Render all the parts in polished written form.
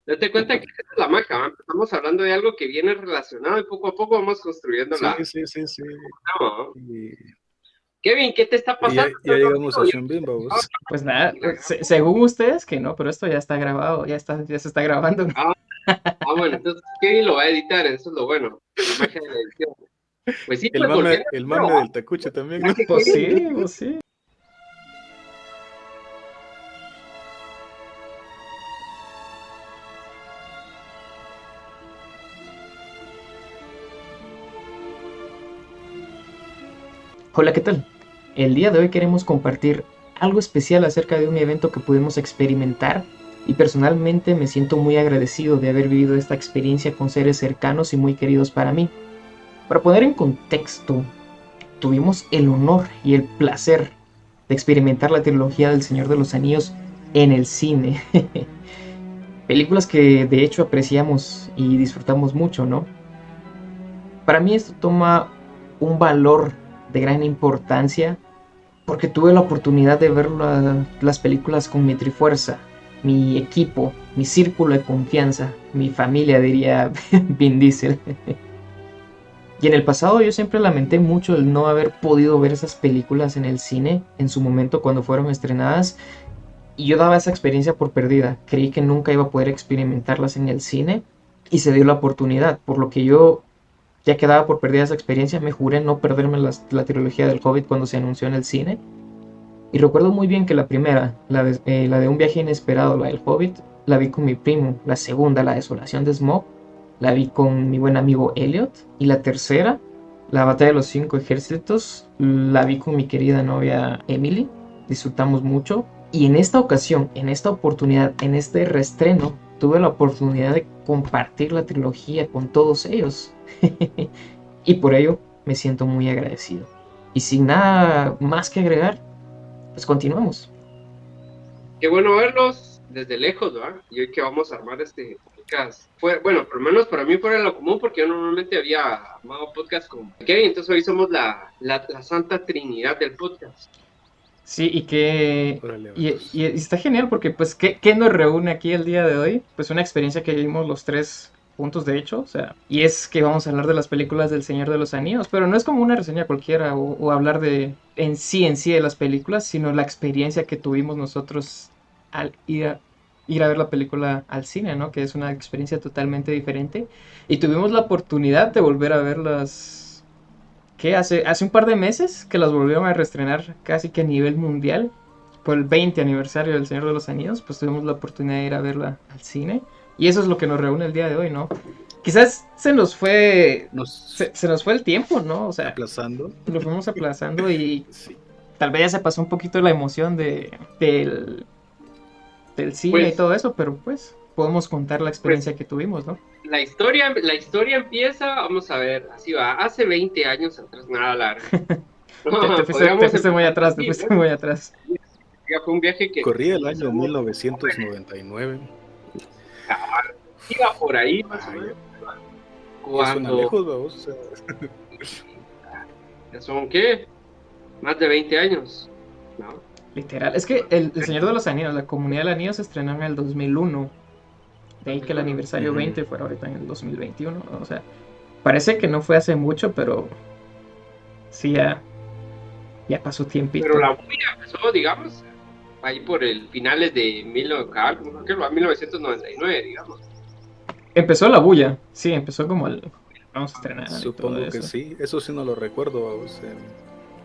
Date cuenta que esta es la magia, ¿va? Estamos hablando de algo que viene relacionado y poco a poco vamos construyendo Sí, la sí, sí, sí. trama, ¿no? Y, Kevin, ¿qué te está y pasando, ya llegamos a amigo? Sean Bean, vamos. Pues nada, según ustedes que no, pero esto ya está grabado, ya se está grabando. Ah, bueno, entonces Kevin lo va a editar, eso es lo bueno, la magia de la edición. Pues sí, pues volviendo El al libro, mame ¿va? del tacuche también, Ya ¿no? que Pues Kevin, sí, pues sí. Hola, ¿qué tal? El día de hoy queremos compartir algo especial acerca de un evento que pudimos experimentar y personalmente me siento muy agradecido de haber vivido esta experiencia con seres cercanos y muy queridos para mí. Para poner en contexto, tuvimos el honor y el placer de experimentar la trilogía del Señor de los Anillos en el cine. Películas que de hecho apreciamos y disfrutamos mucho, ¿no? Para mí esto toma un valor de gran importancia porque tuve la oportunidad de ver las películas con mi trifuerza, mi equipo, mi círculo de confianza, mi familia, diría Vin Diesel. Y en el pasado yo siempre lamenté mucho el no haber podido ver esas películas en el cine en su momento cuando fueron estrenadas. Y yo daba esa experiencia por perdida. Creí que nunca iba a poder experimentarlas en el cine y se dio la oportunidad. Por lo que yo ya quedaba por perdida esa experiencia. Me juré no perderme la trilogía del Hobbit cuando se anunció en el cine. Y recuerdo muy bien que la primera, la de Un viaje inesperado, la del Hobbit, la vi con mi primo. La segunda, la desolación de Smaug, la vi con mi buen amigo Elliot. Y la tercera, la batalla de los cinco ejércitos, la vi con mi querida novia Emily. Disfrutamos mucho. Y en esta ocasión, en esta oportunidad, en este reestreno, tuve la oportunidad de compartir la trilogía con todos ellos. Y por ello me siento muy agradecido. Y sin nada más que agregar, pues continuamos. qué bueno verlos desde lejos, ¿va? Y hoy que vamos a armar este podcast, fue, bueno, por lo menos para mí fuera lo común, porque yo normalmente había armado podcast con Kevin, entonces hoy somos la santa trinidad del podcast. Sí, y que... Órale, Y vatos. está genial porque, pues, ¿qué nos reúne aquí el día de hoy? Pues una experiencia que vivimos los tres juntos, de hecho, o sea, y es que vamos a hablar de las películas del Señor de los Anillos, pero no es como una reseña cualquiera o hablar de en sí de las películas, sino la experiencia que tuvimos nosotros al ir a ver la película al cine, ¿no? Que es una experiencia totalmente diferente. Y tuvimos la oportunidad de volver a verlas que hace un par de meses que las volvieron a reestrenar casi que a nivel mundial. Por el 20 aniversario del Señor de los Anillos, pues tuvimos la oportunidad de ir a verla al cine. Y eso es lo que nos reúne el día de hoy, ¿no? Quizás Nos se nos fue el tiempo, ¿no? O sea, aplazando. lo fuimos aplazando y Sí. tal vez ya se pasó un poquito la emoción del cine y Pues, todo eso, pero pues podemos contar la pues experiencia que tuvimos, ¿no? la historia empieza, vamos a ver, así va, hace 20 años atrás, nada larga. Te Podríamos fuiste muy empezar atrás, te así, fuiste ¿no? muy atrás. Ya fue un viaje que Corría el año hicimos, hombre, 1999. iba por ahí más o Ah, menos, ya suena cuando lejos, vamos. O sea, ya son, ¿qué? Más de 20 años, ¿no? Literal. Es que el Señor de los Anillos, la Comunidad del Anillo se estrenó en el 2001. De ahí que el aniversario ujú. 20 fuera ahorita en el 2021. O sea, parece que no fue hace mucho, pero sí ya pasó Pero tiempito. la movida empezó, digamos, ahí por el finales de 1999, digamos. Empezó la bulla. Sí, empezó como el... Vamos a estrenar y todo Supongo que eso. sí. Eso sí no lo recuerdo, vamos.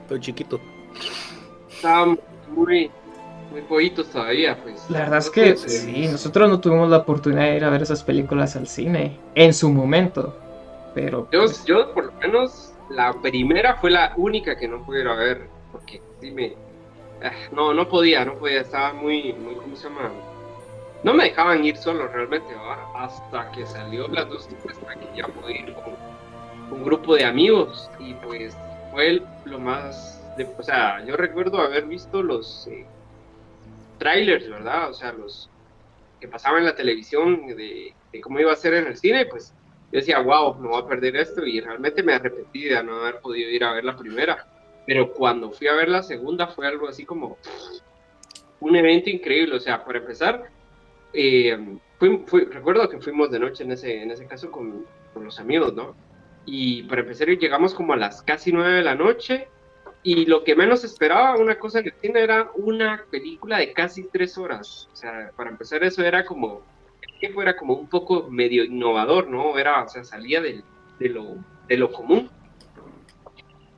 Estoy chiquito. Estábamos muy, muy pollitos todavía, pues. La verdad es que Entonces, Sí, sí, nosotros no tuvimos la oportunidad de ir a ver esas películas al cine en su momento. Pero yo, pues yo por lo menos, la primera fue la única que no pude ir a ver, porque sí no podía, estaba muy, ¿cómo se llama? No me dejaban ir solo realmente, ¿va? Hasta que salió las dos, pues, para que ya pude ir con un grupo de amigos, y pues fue lo más, o sea, yo recuerdo haber visto los trailers, ¿verdad? O sea, los que pasaban en la televisión de cómo iba a ser en el cine, pues yo decía, wow, me voy a perder esto, y realmente me arrepentí de no haber podido ir a ver la primera. Pero cuando fui a ver la segunda fue algo así como un evento increíble. O sea, para empezar, recuerdo que fuimos de noche en ese caso con los amigos, ¿no? Y para empezar llegamos como a las casi 9 de la noche y lo que menos esperaba, una cosa en el cine, era una película de casi 3 horas. O sea, para empezar eso era como, que fuera como un poco medio innovador, ¿no? Era, o sea, salía de lo común.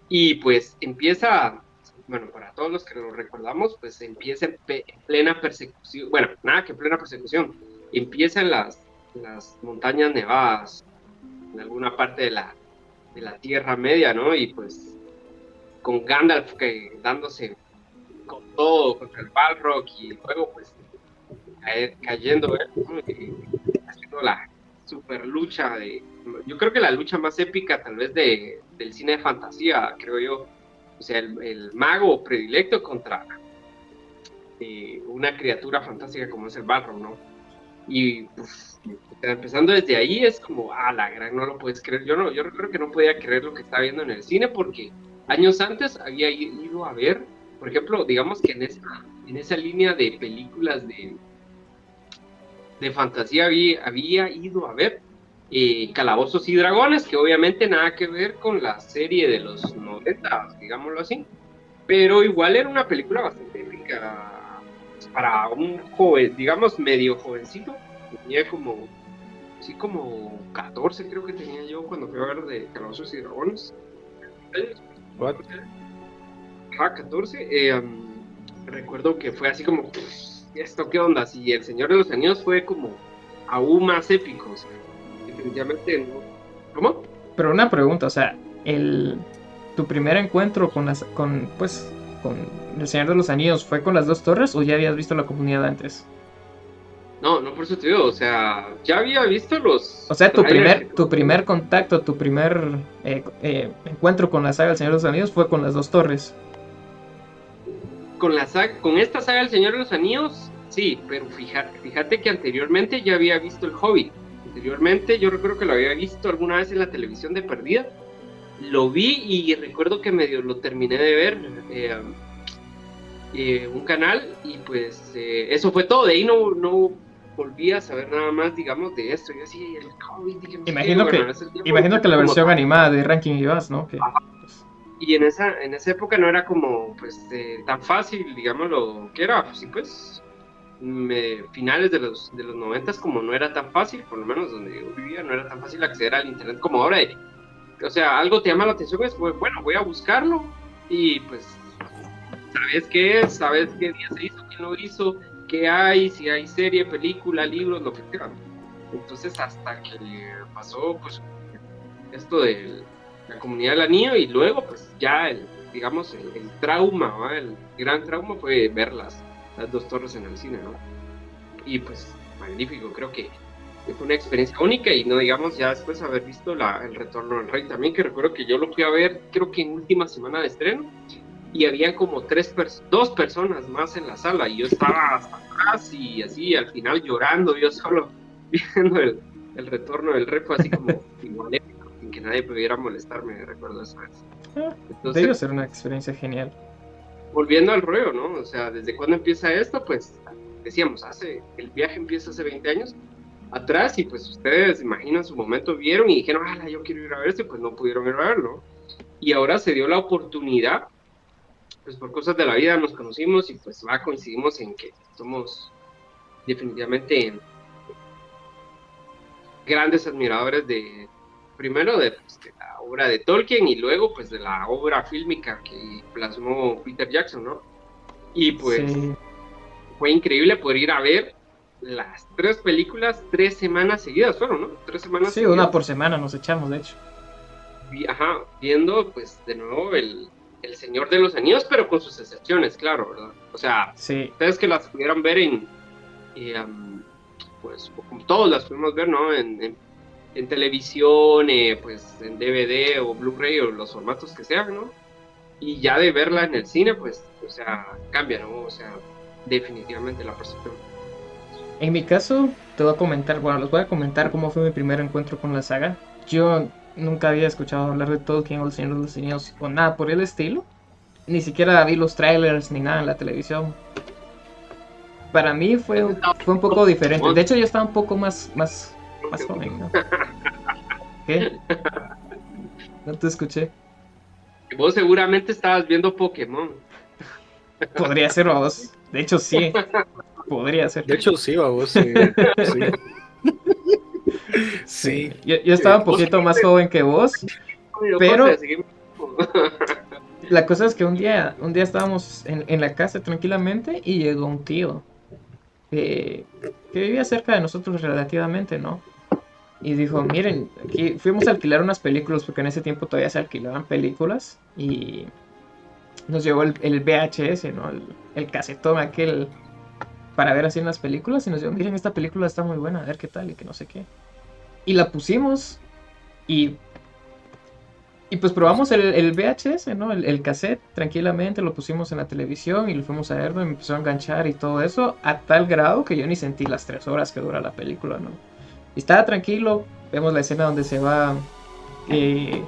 Y pues empieza, bueno, para todos los que lo recordamos, pues empieza en plena persecución, bueno, nada que en plena persecución, empieza en las montañas nevadas, en alguna parte de la Tierra Media, ¿no? Y pues con Gandalf dándose con todo contra el Balrog y luego pues cayendo, ¿no? Haciendo la super lucha yo creo que la lucha más épica tal vez del cine de fantasía, creo yo. O sea, el mago predilecto contra una criatura fantástica como es el Balrog, ¿no? Y pues, empezando desde ahí es como, la gran, no lo puedes creer. Yo creo que no podía creer lo que estaba viendo en el cine porque años antes había ido a ver, por ejemplo, digamos que en esa línea de películas de fantasía había ido a ver Calabozos y Dragones, que obviamente nada que ver con la serie de los 90, digámoslo así, pero igual era una película bastante épica para un joven, digamos medio jovencito. Tenía como 14 creo que tenía yo cuando fui a ver de Calabozos y Dragones. What? Ajá, 14. Recuerdo que fue así como, ¿esto qué onda? Si El Señor de los Anillos fue como aún más épico, o sea, definitivamente no. ¿Cómo? Pero una pregunta, o sea, tu primer encuentro con El Señor de los Anillos, ¿fue con las dos torres o ya habías visto La Comunidad antes? No, por eso te digo, o sea, ya había visto los... O sea, tu primer contacto, tu primer encuentro con la saga El Señor de los Anillos fue con las dos torres. Con esta saga El Señor de los Anillos, sí, pero fíjate que anteriormente ya había visto El Hobbit. Anteriormente yo recuerdo que lo había visto alguna vez en la televisión de perdida. Lo vi y recuerdo que medio lo terminé de ver, un canal, y pues eso fue todo. De ahí no volví a saber nada más, digamos, de esto. Yo así, El Hobbit, dije, imagino que la versión animada de Rankin y Bass, ¿no? Y en esa época no era como, pues, tan fácil, digamos, lo que era, pues, sí, pues, finales de los 90, como no era tan fácil, por lo menos donde yo vivía, no era tan fácil acceder al internet como ahora. O sea, algo te llama la atención, es, bueno, voy a buscarlo, y pues, ¿sabes qué es? ¿Sabes qué día se hizo? ¿Quién lo hizo? ¿Qué hay? Si hay serie, película, libros, lo que sea. Entonces, hasta que pasó, pues, esto de La Comunidad del Anillo, y luego, pues, ya el trauma, ¿va? El gran trauma fue ver las dos torres en el cine, ¿no? Y pues, magnífico, creo que fue una experiencia única, y no digamos ya después haber visto El Retorno del Rey también, que recuerdo que yo lo fui a ver, creo que en última semana de estreno, y había como 2 personas más en la sala, y yo estaba hasta atrás, y así, al final llorando, yo solo, viendo el Retorno del Rey, fue así como igual épico, sin que nadie pudiera molestarme, recuerdo esa vez. Entonces, debe ser una experiencia genial. Volviendo al rollo, ¿no? O sea, ¿desde cuándo empieza esto? Pues, decíamos, el viaje empieza hace 20 años atrás, y pues ustedes, imagino, en su momento vieron y dijeron, yo quiero ir a verse, pues no pudieron ir a verlo. Y ahora se dio la oportunidad, pues por cosas de la vida nos conocimos, y pues coincidimos en que somos definitivamente grandes admiradores primero de la obra de Tolkien, y luego pues de la obra fílmica que plasmó Peter Jackson, ¿no? Y pues sí, fue increíble poder ir a ver las 3 películas 3 semanas seguidas, fueron, ¿no? 3 semanas seguidas. Una por semana nos echamos, de hecho. Viendo pues de nuevo el Señor de los Anillos, pero con sus excepciones, claro, ¿verdad? O sea, sí, ustedes que las pudieran ver pues como todos las pudimos ver, ¿no? En televisión, pues en DVD o Blu-ray o los formatos que sean, ¿no? Y ya de verla en el cine, pues, o sea, cambia, ¿no? O sea, definitivamente la percepción. En mi caso, les voy a comentar cómo fue mi primer encuentro con la saga. Yo nunca había escuchado hablar de Tolkien o El Señor de los Anillos o nada por el estilo. Ni siquiera vi los trailers ni nada en la televisión. Para mí fue un poco diferente. De hecho, yo estaba un poco más joven, ¿no? ¿Qué? No te escuché. Vos seguramente estabas viendo Pokémon. Podría ser vos. De hecho, sí. Podría ser. De hecho, sí, vos, sí. Sí. Sí. Yo estaba un Vos poquito más seguiste joven que vos, viendo pero cosas, seguimos. la cosa es que un día estábamos en la casa tranquilamente y llegó un tío eh, que vivía cerca de nosotros relativamente, ¿no? Y dijo, miren, aquí fuimos a alquilar unas películas porque en ese tiempo todavía se alquilaban películas y nos llevó el VHS, ¿no? El casetón aquel para ver así en las películas y nos dijo, miren, esta película está muy buena, a ver qué tal y que no sé qué. Y la pusimos y, y pues probamos el VHS, ¿no? El cassette tranquilamente, lo pusimos en la televisión y lo fuimos a ver, me empezó a enganchar y todo eso a tal grado que yo ni sentí las 3 horas que dura la película, ¿no? Y estaba tranquilo, vemos la escena donde se va eh,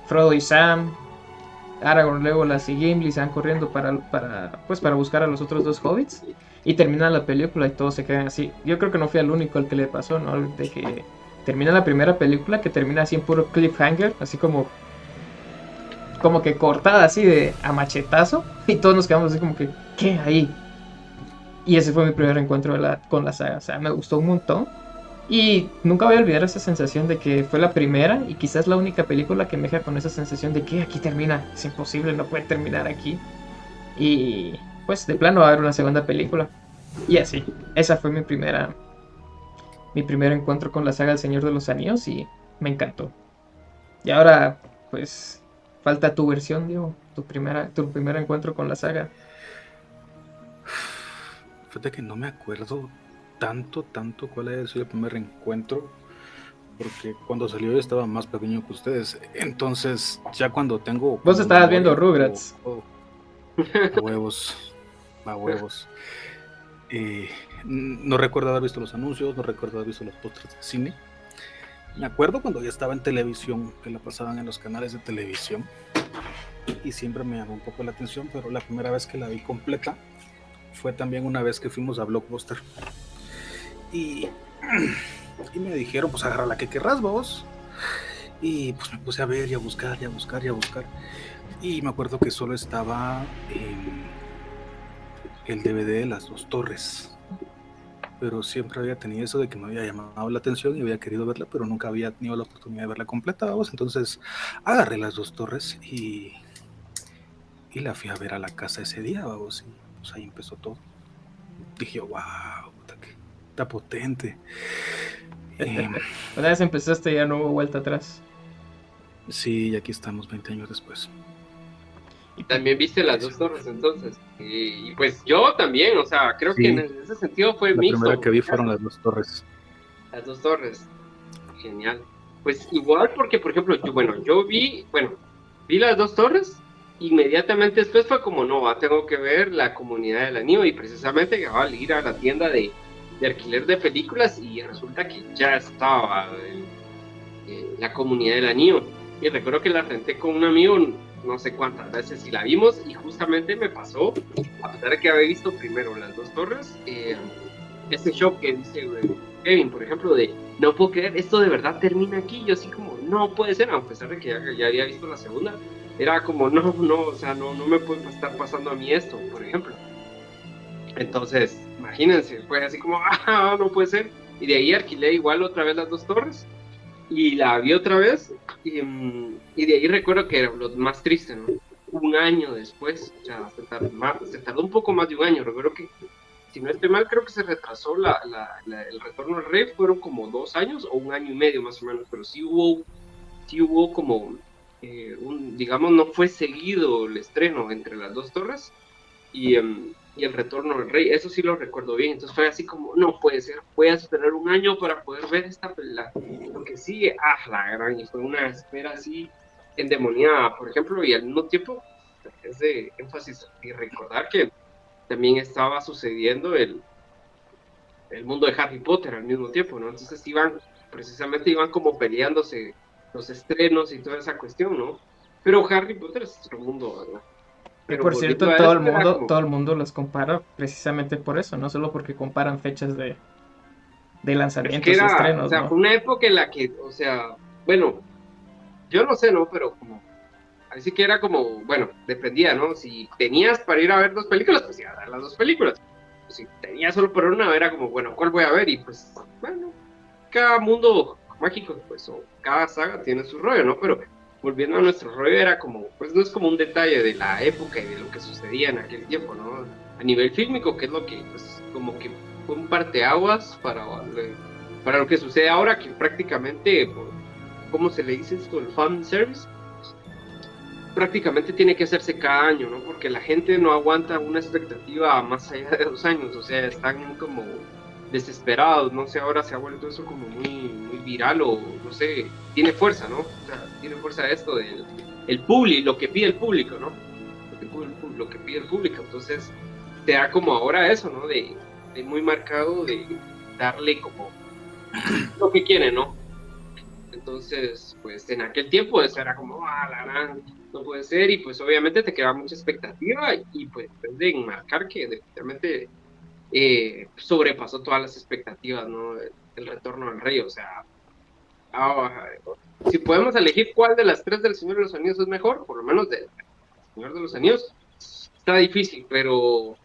Frodo y Sam, Aragorn, Legolas y Gimli se van corriendo para buscar a los otros dos hobbits. Y termina la película y todos se quedan así. Yo creo que no fui el único al que le pasó, ¿no? De que termina la primera película, que termina así en puro cliffhanger, así como que cortada así de a machetazo. Y todos nos quedamos así como que, ¿qué ahí? Y ese fue mi primer encuentro con la saga. O sea, me gustó un montón. Y nunca voy a olvidar esa sensación de que fue la primera y quizás la única película que me deja con esa sensación de que aquí termina. Es imposible, no puede terminar aquí. Y pues de plano va a haber una segunda película. Y así, esa fue mi primer encuentro con la saga El Señor de los Anillos y me encantó. Y ahora, pues, falta tu versión, Diego, tu primer encuentro con la saga. Fíjate que no me acuerdo tanto cuál haya sido el primer encuentro, porque cuando salió yo estaba más pequeño que ustedes. Entonces, ya cuando tengo Vos como estabas viendo memoria, Rugrats. a huevos, a huevos. No recuerdo haber visto los anuncios, no recuerdo haber visto los pósters de cine. Me acuerdo cuando ya estaba en televisión, que la pasaban en los canales de televisión, y siempre me llamó un poco la atención, pero la primera vez que la vi completa fue también una vez que fuimos a Blockbuster. Y, y me dijeron, pues agarra la que querrás vos. Y pues me puse a ver y a buscar y a buscar y a buscar. Y me acuerdo que solo estaba el DVD de Las Dos Torres. Pero siempre había tenido eso de que me había llamado la atención y había querido verla, pero nunca había tenido la oportunidad de verla completa, vamos. Entonces agarré Las Dos Torres y la fui a ver a la casa ese día, vamos. Y pues ahí empezó todo. Dije, wow, está potente. Una vez empezaste ya no hubo vuelta atrás. Sí, y aquí estamos 20 años después. Y también viste Las Dos Torres entonces. Y pues yo también, o sea, creo que Sí, en ese sentido fue la mixto. primera que vi fueron Las Dos Torres. Las Dos Torres. Genial. Pues igual porque, por ejemplo, vi Las Dos Torres, inmediatamente después fue como, no, tengo que ver La Comunidad del Anillo, y precisamente acababa de ir a la tienda de alquiler de películas y resulta que ya estaba La Comunidad del Anillo. Y recuerdo que la renté con un amigo, no sé cuántas veces, y la vimos, y justamente me pasó, a pesar de que había visto primero Las Dos Torres, ese shock que dice Kevin, por ejemplo, de no puedo creer, esto de verdad termina aquí. Yo así como, no puede ser, a pesar de que ya había visto la segunda, era como, no, o sea, no me puede estar pasando a mí esto, por ejemplo. Entonces, imagínense, fue así como, no puede ser. Y de ahí alquilé igual otra vez Las Dos Torres y la vi otra vez. Y de ahí recuerdo que era lo más triste, ¿no? Un año después, o sea, se tardó un poco más de un año. Recuerdo que, si no estoy mal, creo que se retrasó el retorno al rey, fueron como 2 años o un año y medio más o menos, pero sí hubo como, digamos, no fue seguido el estreno entre Las Dos Torres y el retorno al rey, eso sí lo recuerdo bien. Entonces fue así como, no puede ser, voy a esperar un año para poder ver esta película, lo que sigue, la gran, y fue una espera así endemoniada, por ejemplo, y al mismo tiempo es de énfasis y recordar que también estaba sucediendo el mundo de Harry Potter al mismo tiempo, ¿no? Entonces precisamente iban como peleándose los estrenos y toda esa cuestión, ¿no? Pero Harry Potter es otro mundo, ¿verdad? Pero por volviendo cierto, a todo el esto, era mundo, como, todo el mundo los compara precisamente por eso, no solo porque comparan fechas de es que lanzamientos y era, o estrenos, sea, ¿no? fue una época en la que, o sea, bueno, yo no sé, ¿no? Pero como, así que era como, bueno, dependía, ¿no? Si tenías para ir a ver dos películas, pues iba a ver las dos películas. Si tenías solo para una, era como, bueno, ¿cuál voy a ver? Y pues, bueno, cada mundo mágico, pues, o cada saga tiene su rollo, ¿no? Pero volviendo a nuestro rollo, era como, pues no es como un detalle de la época y de lo que sucedía en aquel tiempo, ¿no? A nivel fílmico, que es lo que, pues, como que fue un parteaguas para lo que sucede ahora, que prácticamente, ¿cómo se le dice esto? El fan service prácticamente tiene que hacerse cada año, ¿no? Porque la gente no aguanta una expectativa más allá de 2 años, o sea, están como desesperados, no sé, ahora se ha vuelto eso como muy viral o no sé, tiene fuerza, ¿no? O sea, tiene fuerza esto del el público, lo que pide el público, ¿no? Lo que pide el público, entonces te da como ahora eso, ¿no? De muy marcado de darle como lo que quiere, ¿no? Entonces, pues en aquel tiempo eso era como, la gran, no puede ser, y pues obviamente te queda mucha expectativa y pues de enmarcar que definitivamente sobrepasó todas las expectativas, ¿no? El retorno al rey, o sea, ah, si podemos elegir cuál de las tres del Señor de los Anillos es mejor, por lo menos del Señor de los Anillos, está difícil, pero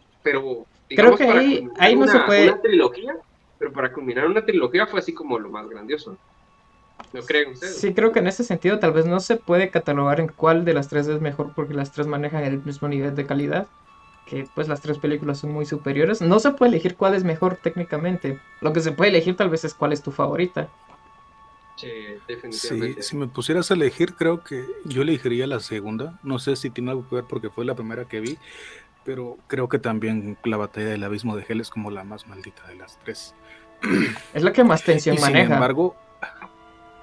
Creo digamos que para ahí culminar no se una puede, trilogía, pero para culminar una trilogía fue así como lo más grandioso, ¿no creen ustedes? sí creo que en ese sentido tal vez no se puede catalogar en cuál de las tres es mejor porque las tres manejan el mismo nivel de calidad, que pues las tres películas son muy superiores. No se puede elegir cuál es mejor técnicamente. Lo que se puede elegir tal vez es cuál es tu favorita. Sí, Sí, definitivamente. si me pusieras a elegir, creo que yo elegiría la segunda. No sé si tiene algo que ver porque fue la primera que vi, pero creo que también la batalla del abismo de Hell es como la más maldita de las tres. Es la que más tensión Y sin maneja. embargo,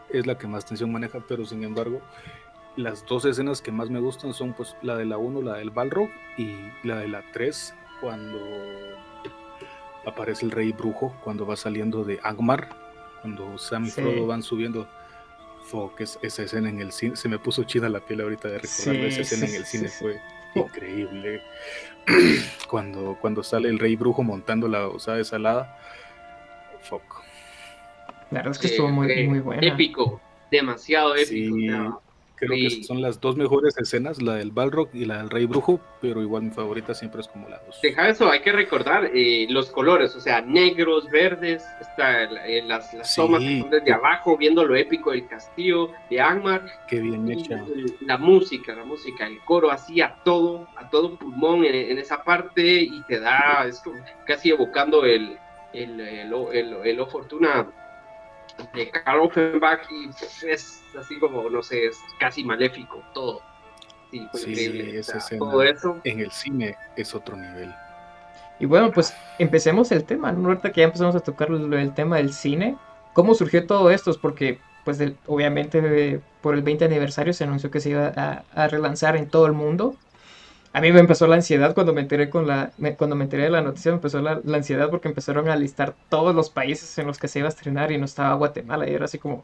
es la que más tensión maneja, pero sin embargo, las dos escenas que más me gustan son pues la de la uno, la del Balrog, y la de la 3 cuando aparece el rey brujo, cuando va saliendo de Angmar, cuando Sam y Frodo Sí, van subiendo. Fuck, esa escena en el cine, se me puso chida la piel ahorita de recordarla, esa sí, escena sí, en el sí, cine sí. fue Oh, increíble. Cuando sale el rey brujo montando la osada salada, fuck. la verdad es que Sí, estuvo muy, fue muy buena. épico, demasiado épico. O sea, Sí, creo que fui- son las dos mejores escenas, la del Balrog y la del rey brujo, pero igual mi favorita siempre es como la dos. deja eso, hay que recordar los colores, o sea, negros, verdes, las tomas que Sí, son desde abajo, viendo lo épico del castillo de Angmar, qué bien y hecha. la música, el coro así a todo pulmón en esa parte, y te da, es como casi evocando el O Fortuna de Karl Offenbach y es así como, no sé, es casi maléfico, todo. Sí, fue increíble. Sí, O sea, esa todo escena eso. en el cine es otro nivel. Y bueno, pues empecemos el tema, ¿no? Ahorita que ya empezamos a tocar el tema del cine, ¿cómo surgió todo esto? Es porque, pues, obviamente por el 20 aniversario se anunció que se iba a relanzar en todo el mundo. A mí me empezó la ansiedad cuando me enteré cuando me enteré de la noticia, me empezó la ansiedad porque empezaron a listar todos los países en los que se iba a estrenar y no estaba Guatemala y era así como,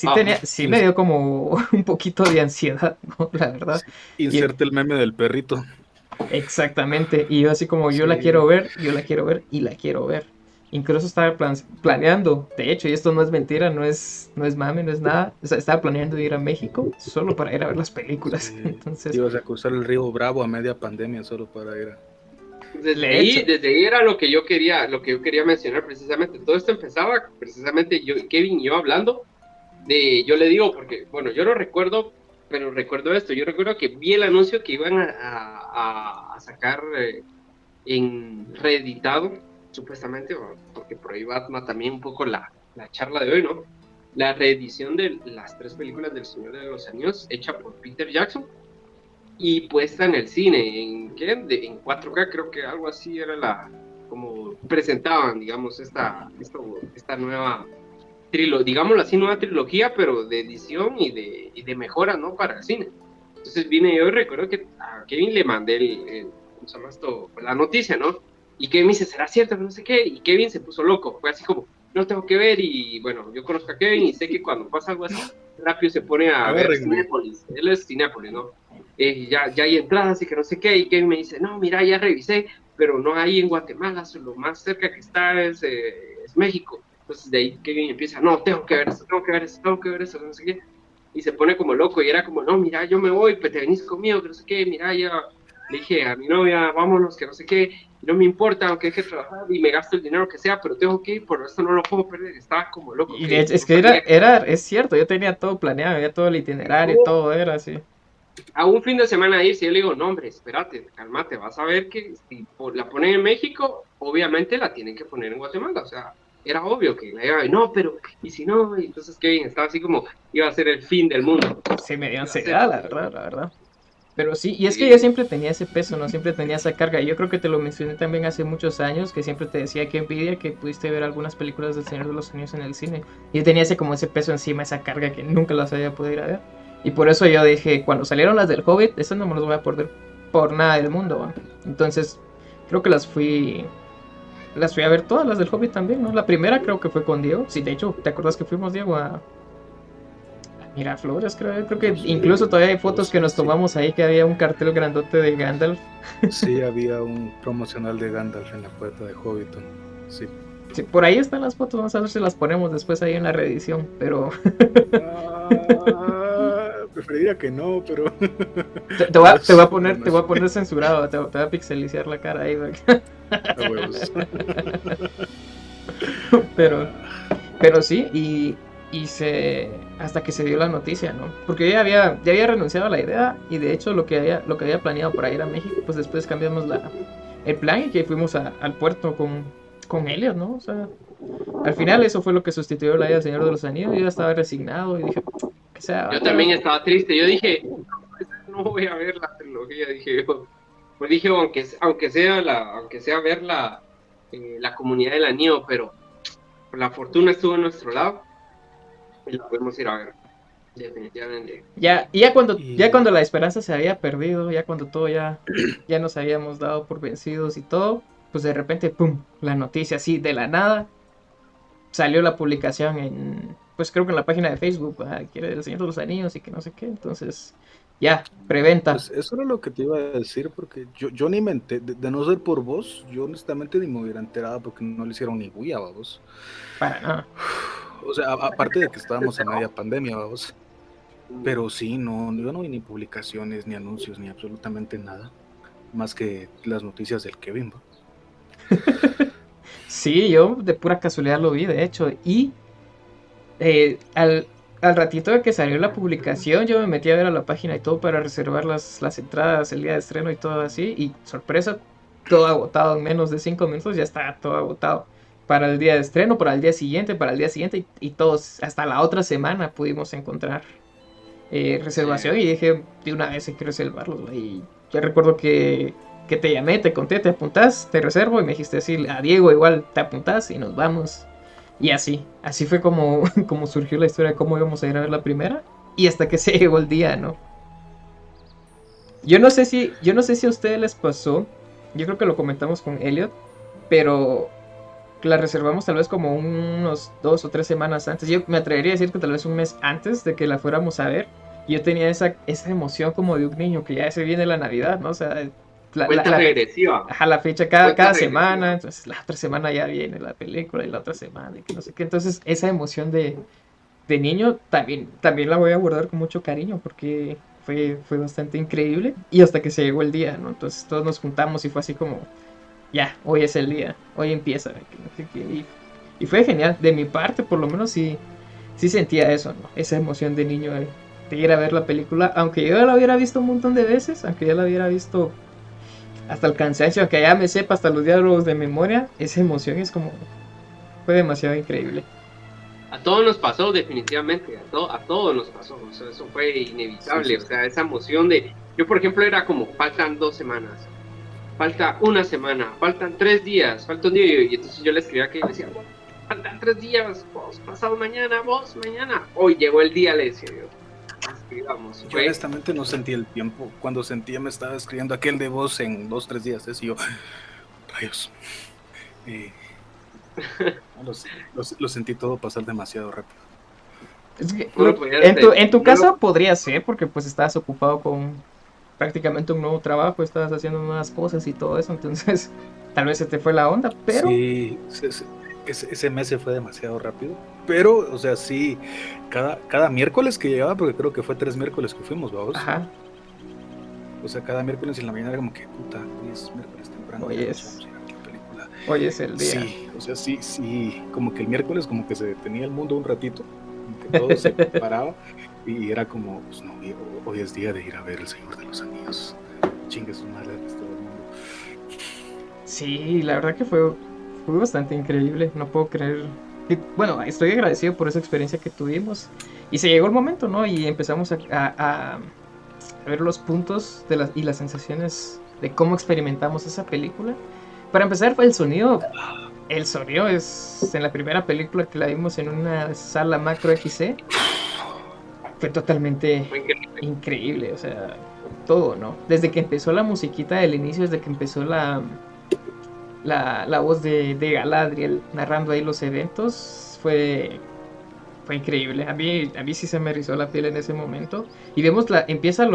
Ah, sí me dio como un poquito de ansiedad, ¿no? La verdad. Sí, Y inserte el meme del perrito. exactamente, y yo así como yo la Sí, quiero ver, yo la quiero ver y la quiero ver. Incluso estaba planeando, de hecho, y esto no es mentira, no es mame, no es nada. O sea, estaba planeando ir a México solo para ir a ver las películas. sí. Entonces, Ibas a cruzar el río Bravo a media pandemia solo para ir a... le he hecho. desde ahí era lo que yo quería mencionar precisamente. Todo esto empezaba precisamente Kevin y yo hablando yo le digo, porque, bueno, yo no recuerdo, pero recuerdo esto. Yo recuerdo que vi el anuncio que iban a sacar en reeditado, supuestamente, porque por ahí va también un poco la charla de hoy, ¿no? La reedición de las tres películas del Señor de los Anillos, hecha por Peter Jackson y puesta en el cine, en 4K, creo que algo así era como presentaban, digamos, esta nueva digámoslo así, nueva trilogía, pero de edición y de mejora, ¿no? Para el cine. Entonces vine yo y recuerdo que a Kevin le mandé ¿cómo se llama esto? La noticia, ¿no? Y Kevin me dice, ¿será cierto? No sé qué. Y Kevin se puso loco. Fue así como, no tengo que ver. Y bueno, yo conozco a Kevin y sé que cuando pasa algo así, rápido se pone a ver Agárrenme. Cinépolis. Él es Cinépolis, ¿no? ya hay entradas y que no sé qué, y Kevin me dice, no, mira, ya revisé, pero no hay en Guatemala, lo más cerca que está es México. Entonces de ahí Kevin empieza, no, tengo que ver eso, tengo que ver eso, tengo que ver eso, no sé qué, y se pone como loco, y era como, no, mira, yo me voy, pues te venís conmigo, que no sé qué, mira, ya, le dije a mi novia, vámonos, que no sé qué, y no me importa, aunque hay que trabajar, y me gasto el dinero que sea, pero tengo que ir, por eso no lo puedo perder, estaba como loco, Y de que hecho, es no que sabía es cierto, yo tenía todo planeado, ya todo el itinerario, que todo era así. a un fin de semana ir, si yo le digo, no, hombre, espérate, cálmate, vas a ver que si la ponen en México, obviamente la tienen que poner en Guatemala, o sea, era obvio que la iba a ver, no, pero, y si no, y entonces Kevin estaba así como, iba a ser el fin del mundo, Sí, me dio iba a ser, ansiedad, la verdad, la verdad. Pero sí, y es que yo sí, siempre tenía ese peso, ¿no? Siempre tenía esa carga. Yo creo que te lo mencioné también hace muchos años, que siempre te decía que envidia que pudiste ver algunas películas del Señor de los Anillos en el cine. Y yo tenía ese como ese peso encima, esa carga que nunca las había podido ir a ver. Y por eso yo dije, cuando salieron las del Hobbit, esas no me las voy a perder por nada del mundo, ¿no? Entonces, creo que las fui a ver todas, las del Hobbit también, ¿no? La primera creo que fue con Diego. Sí, de hecho, ¿te acuerdas que fuimos, Diego, a Miraflores? Creo que incluso todavía hay fotos que nos Sí, tomamos ahí que había un cartel grandote de Gandalf. sí, había un promocional de Gandalf en la puerta de Hobbiton. Sí. Sí, por ahí están las fotos, vamos a ver si las ponemos después ahí en la reedición, pero Preferiría que no, pero. te voy a, te voy a poner, te Bueno, voy a poner censurado, te voy a pixelizar la cara ahí, a huevos. pero, pero sí, hasta que se dio la noticia, ¿no? Porque yo ya había renunciado a la idea y de hecho lo que había planeado para ir a México, pues después cambiamos el plan y que fuimos al puerto con Elliot, ¿no? O sea, al final eso fue lo que sustituyó la idea del Señor de los Anillos. Yo ya estaba resignado y dije, que sea, yo vaya. también estaba triste, yo dije, no voy a ver la trilogía, dije yo, pues dije, aunque sea ver la comunidad del anillo, pero la fortuna estuvo a nuestro lado, y la podemos ir a ver, definitivamente. Ya cuando Y la esperanza se había perdido, ya cuando todo ya nos habíamos dado por vencidos y todo, pues de repente, ¡pum! La noticia así de la nada. Salió la publicación pues creo que en la página de Facebook, que era del Señor de los Anillos y que no sé qué. Entonces, ya, preventa. pues eso era lo que te iba a decir, porque yo ni me enteré, de no ser por vos, yo honestamente ni me hubiera enterado porque no le hicieron ni bulla, vos. Para nada. O sea, aparte de que estábamos a media pandemia, vos. Pero sí, no, yo no vi ni publicaciones, ni anuncios, ni absolutamente nada. Más que las noticias del Kevin, ¿va? Sí, yo de pura casualidad lo vi, de hecho. Y al ratito de que salió la publicación, yo me metí a ver a la página y todo para reservar las entradas, el día de estreno y todo así. Y sorpresa, todo agotado en menos de 5 minutos, ya está todo agotado. Para el día de estreno, para el día siguiente, para el día siguiente y todos, hasta la otra semana pudimos encontrar Sí, reservación y dije, de una vez hay que reservarlos. Y yo recuerdo que te llamé, te conté, te apuntás, te reservo y me dijiste así, a Diego igual te apuntás y nos vamos. Y así fue como, como surgió la historia de cómo íbamos a ir a ver la primera y hasta que se llegó el día, ¿no? Yo no sé si a ustedes les pasó, yo creo que lo comentamos con Elliot, pero la reservamos tal vez como unos 2 o 3 semanas antes. Yo me atrevería a decir que tal vez un mes antes de que la fuéramos a ver. Yo tenía esa emoción como de un niño que ya se viene la Navidad, ¿no? O sea, cuenta regresiva, ajá, la fecha cada, cuenta cada regresiva. semana, entonces la otra semana ya viene la película y la otra semana y que no sé qué. Entonces esa emoción de niño también la voy a guardar con mucho cariño porque fue bastante increíble y hasta que se llegó el día, ¿no? Entonces todos nos juntamos y fue así como, ya, hoy es el día, hoy empieza. Y fue genial, de mi parte por lo menos sí sentía eso, ¿no? Esa emoción de niño de ir a ver la película, aunque yo ya la hubiera visto un montón de veces, aunque ya la hubiera visto hasta el cansancio, aunque ya me sepa hasta los diálogos de memoria, esa emoción es como, fue demasiado increíble. A todos nos pasó, definitivamente, a todos nos pasó, o sea, eso fue Sí, inevitable, sí, o sí. sea, esa emoción yo por ejemplo era como, faltan 2 semanas, falta una semana, faltan 3 días, falta un día, y entonces yo le escribía que decía, "Bueno, faltan 3 días, vos, pasado mañana, vos, mañana, hoy llegó el día", le decía yo, escribamos, Yo fue, honestamente no sentí el tiempo. Cuando sentía me estaba escribiendo aquel de voz en 2, 3 días. Y yo, rayos. Eh, lo sentí todo pasar demasiado rápido. Es que, no lo podía en tu no lo, caso podría ser porque pues estabas ocupado prácticamente un nuevo trabajo, estabas haciendo nuevas cosas y todo eso, entonces tal vez se te fue la onda, pero... Sí, ese mes se fue demasiado rápido. Pero, o sea, sí, cada miércoles que llegaba, porque creo que fue 3 miércoles que fuimos, vamos. Ajá, O sea, cada miércoles en la mañana era como que, puta, hoy es miércoles temprano, hoy ya nos vamos es, a ir a ver la película. hoy es el día. Sí, o sea, sí, como que el miércoles como que se detenía el mundo un ratito, como que todo se paraba y era como, pues no, hoy es día de ir a ver El Señor de los Anillos. Chingue su madre el resto del mundo. Sí, la verdad que fue bastante increíble, no puedo creer. Bueno, estoy agradecido por esa experiencia que tuvimos. Y se llegó el momento, ¿no? Y empezamos a ver los puntos y las sensaciones de cómo experimentamos esa película. Para empezar, fue el sonido. El sonido es en la primera película que la vimos en una sala macro XC. Fue totalmente Fue increíble. increíble, o sea, todo, ¿no? Desde que empezó la musiquita del inicio, desde que empezó la voz de Galadriel narrando ahí los eventos, fue increíble. A mí sí se me erizó la piel en ese momento. Y vemos empieza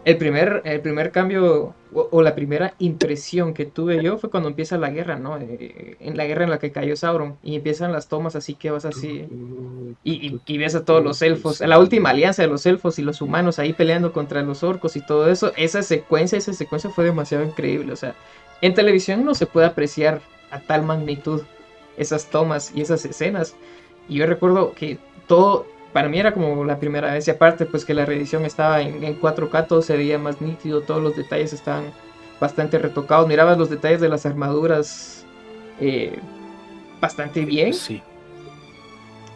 el primer cambio o la primera impresión que tuve yo fue cuando empieza la guerra, ¿no? En la guerra en la que cayó Sauron y empiezan las tomas así que vas así y ves a todos los elfos, a la última alianza de los elfos y los humanos ahí peleando contra los orcos y todo eso. Esa secuencia fue demasiado increíble, o sea, en televisión no se puede apreciar a tal magnitud esas tomas y esas escenas. Y yo recuerdo que todo, para mí era como la primera vez, y aparte pues que la reedición estaba en 4K, todo se veía más nítido, todos los detalles estaban bastante retocados, mirabas los detalles de las armaduras eh, bastante bien, Sí,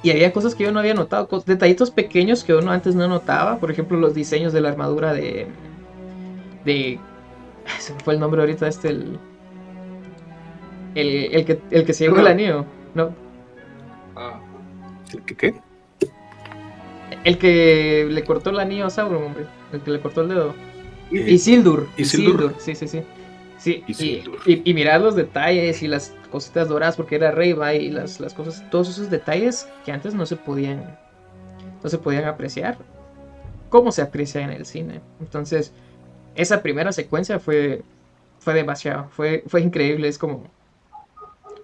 y había cosas que yo no había notado, detallitos pequeños que uno antes no notaba, por ejemplo los diseños de la armadura de se me fue el nombre ahorita, el que se llevó el anillo, ¿no? Ah, ¿Qué? El que le cortó el anillo a Sauron, hombre. El que le cortó el dedo. Eh, Isildur. Isildur. Sí, sí, sí. Sí, Isildur. y mirar los detalles y las cositas doradas porque era rey, va, y las cosas, todos esos detalles que antes no se podían apreciar, como se aprecia en el cine. Entonces, esa primera secuencia fue demasiado, fue increíble, es como,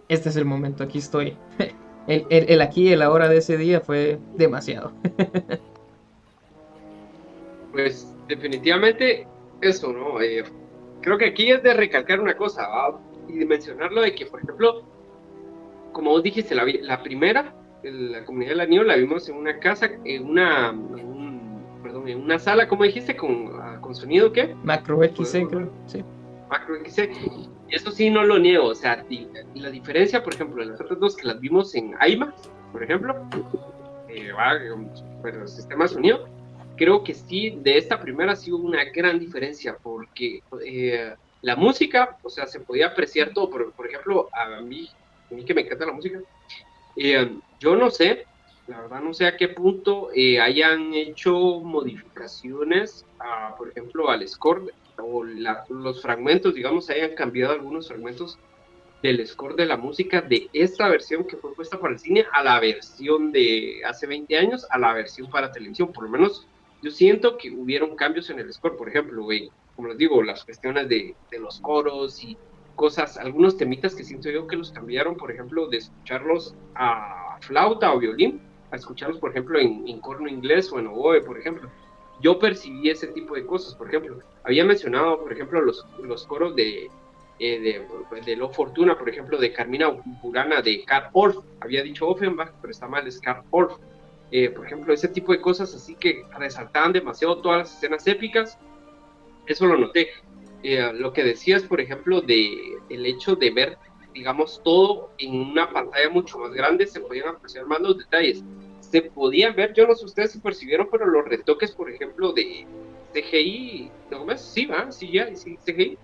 este es el momento, aquí estoy. El aquí y el ahora de ese día fue demasiado. pues definitivamente eso, ¿no? Creo que aquí es de recalcar una cosa, ¿va? Y de mencionarlo de que, por ejemplo, como vos dijiste, la primera, la Comunidad del Anillo, la vimos en una casa, en una sala, ¿cómo dijiste? Con sonido, ¿qué? Macro XC, creo, sí. Macro XC. Y eso sí no lo niego, o sea, y la diferencia, por ejemplo, de las otras dos que las vimos en IMAX, por ejemplo, pero el sistema de sonido, creo que sí, de esta primera sí hubo una gran diferencia, porque la música, o sea, se podía apreciar todo, por ejemplo, a mí que me encanta la música, yo no sé, la verdad no sé a qué punto hayan hecho modificaciones, por ejemplo, al score, o los fragmentos, digamos, hayan cambiado algunos fragmentos del score de la música de esta versión que fue puesta para el cine a la versión de hace 20 años, a la versión para televisión. Por lo menos yo siento que hubieron cambios en el score, por ejemplo, como les digo, las cuestiones de los coros y cosas, algunos temitas que siento yo que los cambiaron, por ejemplo, de escucharlos a flauta o violín, a escucharlos, por ejemplo, en corno inglés o en oboe, por ejemplo. Yo percibí ese tipo de cosas, por ejemplo, había mencionado, por ejemplo, los coros de Lo Fortuna, por ejemplo, de Carmina Burana, de Carl Orff, había dicho Offenbach, pero está mal, es Carl Orff. Por ejemplo, ese tipo de cosas así que resaltaban demasiado todas las escenas épicas, eso lo noté. Lo que decías, por ejemplo, el hecho de ver, digamos, todo en una pantalla mucho más grande, se podían apreciar más los detalles. Se podían ver, yo no sé ustedes si percibieron, pero los retoques, por ejemplo, de CGI, ¿no ves? Sí, va, sí, ya, sí, CGI.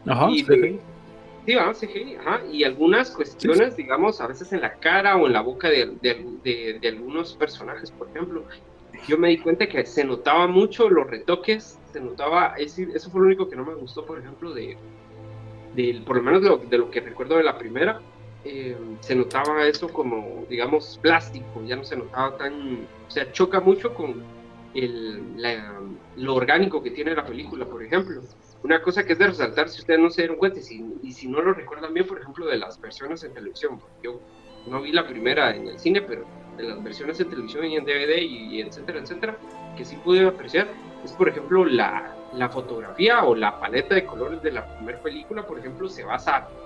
Ajá, Y sí, va, CGI, ajá, y algunas cuestiones, sí, digamos, a veces en la cara o en la boca de algunos personajes, por ejemplo, yo me di cuenta que se notaba mucho los retoques, se notaba, eso fue lo único que no me gustó, por ejemplo, por lo menos de lo que recuerdo de la primera, se notaba eso como, digamos, plástico, ya no se notaba tan, o sea, choca mucho lo orgánico que tiene la película, por ejemplo. Una cosa que es de resaltar, si ustedes no se dieron cuenta, y si no lo recuerdan bien, por ejemplo, de las versiones en televisión. Yo no vi la primera en el cine, pero de las versiones en televisión y en DVD y etcétera, etcétera, que sí pude apreciar, es por ejemplo la fotografía o la paleta de colores de la primera película, por ejemplo,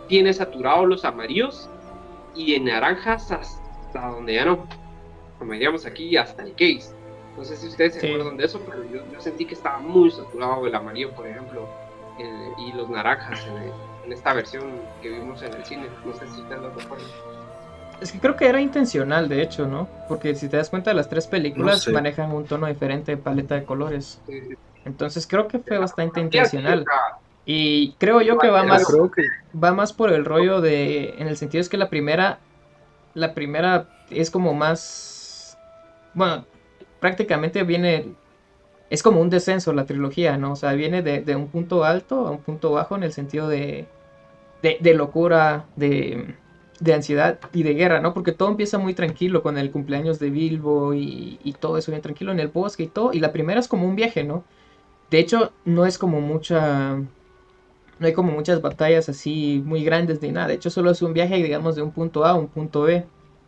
tiene saturados los amarillos y en naranjas hasta donde ya no, como diríamos aquí, hasta el case. No sé si ustedes se acuerdan de eso, pero yo sentí que estaba muy saturado el amarillo, por ejemplo, y los naranjas en esta versión que vimos en el cine. No sé si ustedes lo recuerdan. Es que creo que era intencional, de hecho, ¿no? Porque si te das cuenta, las 3 películas manejan un tono diferente de paleta de colores. Sí. Entonces creo que fue bastante intencional. Y creo yo que va más por el rollo de... En el sentido es que la primera es como más... Bueno, prácticamente es como un descenso la trilogía, ¿no? O sea, viene de un punto alto a un punto bajo en el sentido de locura, de ansiedad y de guerra, ¿no? Porque todo empieza muy tranquilo con el cumpleaños de Bilbo y todo eso bien tranquilo en el bosque y todo. Y la primera es como un viaje, ¿no? De hecho, no hay como muchas batallas así muy grandes ni nada. De hecho, solo es un viaje, digamos, de un punto A a un punto B.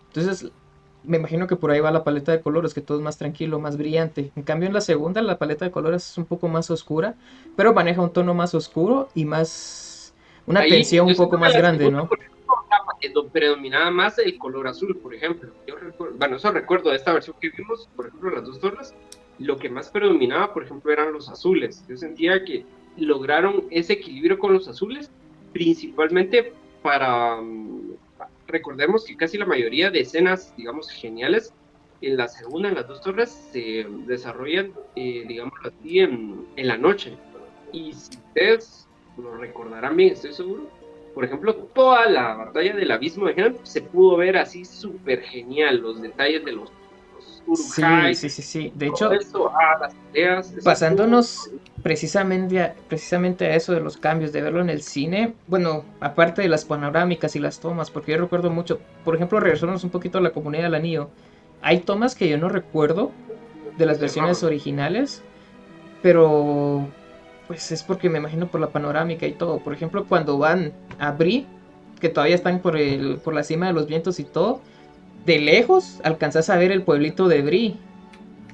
Entonces, me imagino que por ahí va la paleta de colores, que todo es más tranquilo, más brillante. En cambio, en la segunda, la paleta de colores es un poco más oscura, pero maneja un tono más oscuro y más... una tensión un poco más grande, ¿no? Predominaba más el color azul, por ejemplo. Yo recuerdo, bueno, eso recuerdo de esta versión que vimos, por ejemplo, las 2 torres, lo que más predominaba, por ejemplo, eran los azules. Yo sentía que lograron ese equilibrio con los azules, principalmente recordemos que casi la mayoría de escenas, digamos, geniales, en la segunda, en las 2 torres, se desarrollan, digamos así, en la noche. Y si ustedes lo recordarán bien, estoy seguro, por ejemplo, toda la batalla del abismo de Helm se pudo ver así súper genial, los detalles de los Uruk-hai. Sí. De hecho, eso, las peleas, basándonos precisamente a eso de los cambios, de verlo en el cine, bueno, aparte de las panorámicas y las tomas, porque yo recuerdo mucho, por ejemplo, regresarnos un poquito a la Comunidad del Anillo, hay tomas que yo no recuerdo de las versiones originales, pero pues es porque me imagino por la panorámica y todo. Por ejemplo, cuando van a Bree, que todavía están por la cima de los vientos y todo, de lejos alcanzas a ver el pueblito de Bree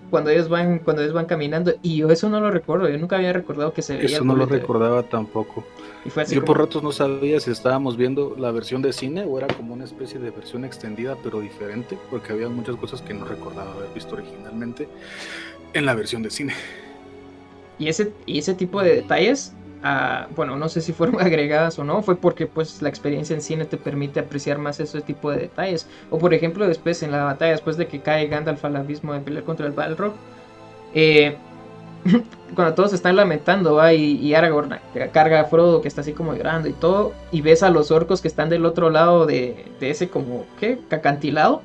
cuando ellos van caminando, y yo eso no lo recuerdo. Yo nunca había recordado que se veía. Eso no lo recordaba tampoco. Y fue así yo por ratos no sabía si estábamos viendo la versión de cine o era como una especie de versión extendida pero diferente, porque había muchas cosas que no recordaba haber visto originalmente en la versión de cine. Y ese tipo de detalles, bueno, no sé si fueron agregadas o no, fue porque pues la experiencia en cine te permite apreciar más ese tipo de detalles. O por ejemplo, después en la batalla, después de que cae Gandalf al abismo de pelear contra el Balrog, cuando todos están lamentando, y Aragorn carga a Frodo, que está así como llorando y todo, y ves a los orcos que están del otro lado de ese como, ¿qué? Acantilado.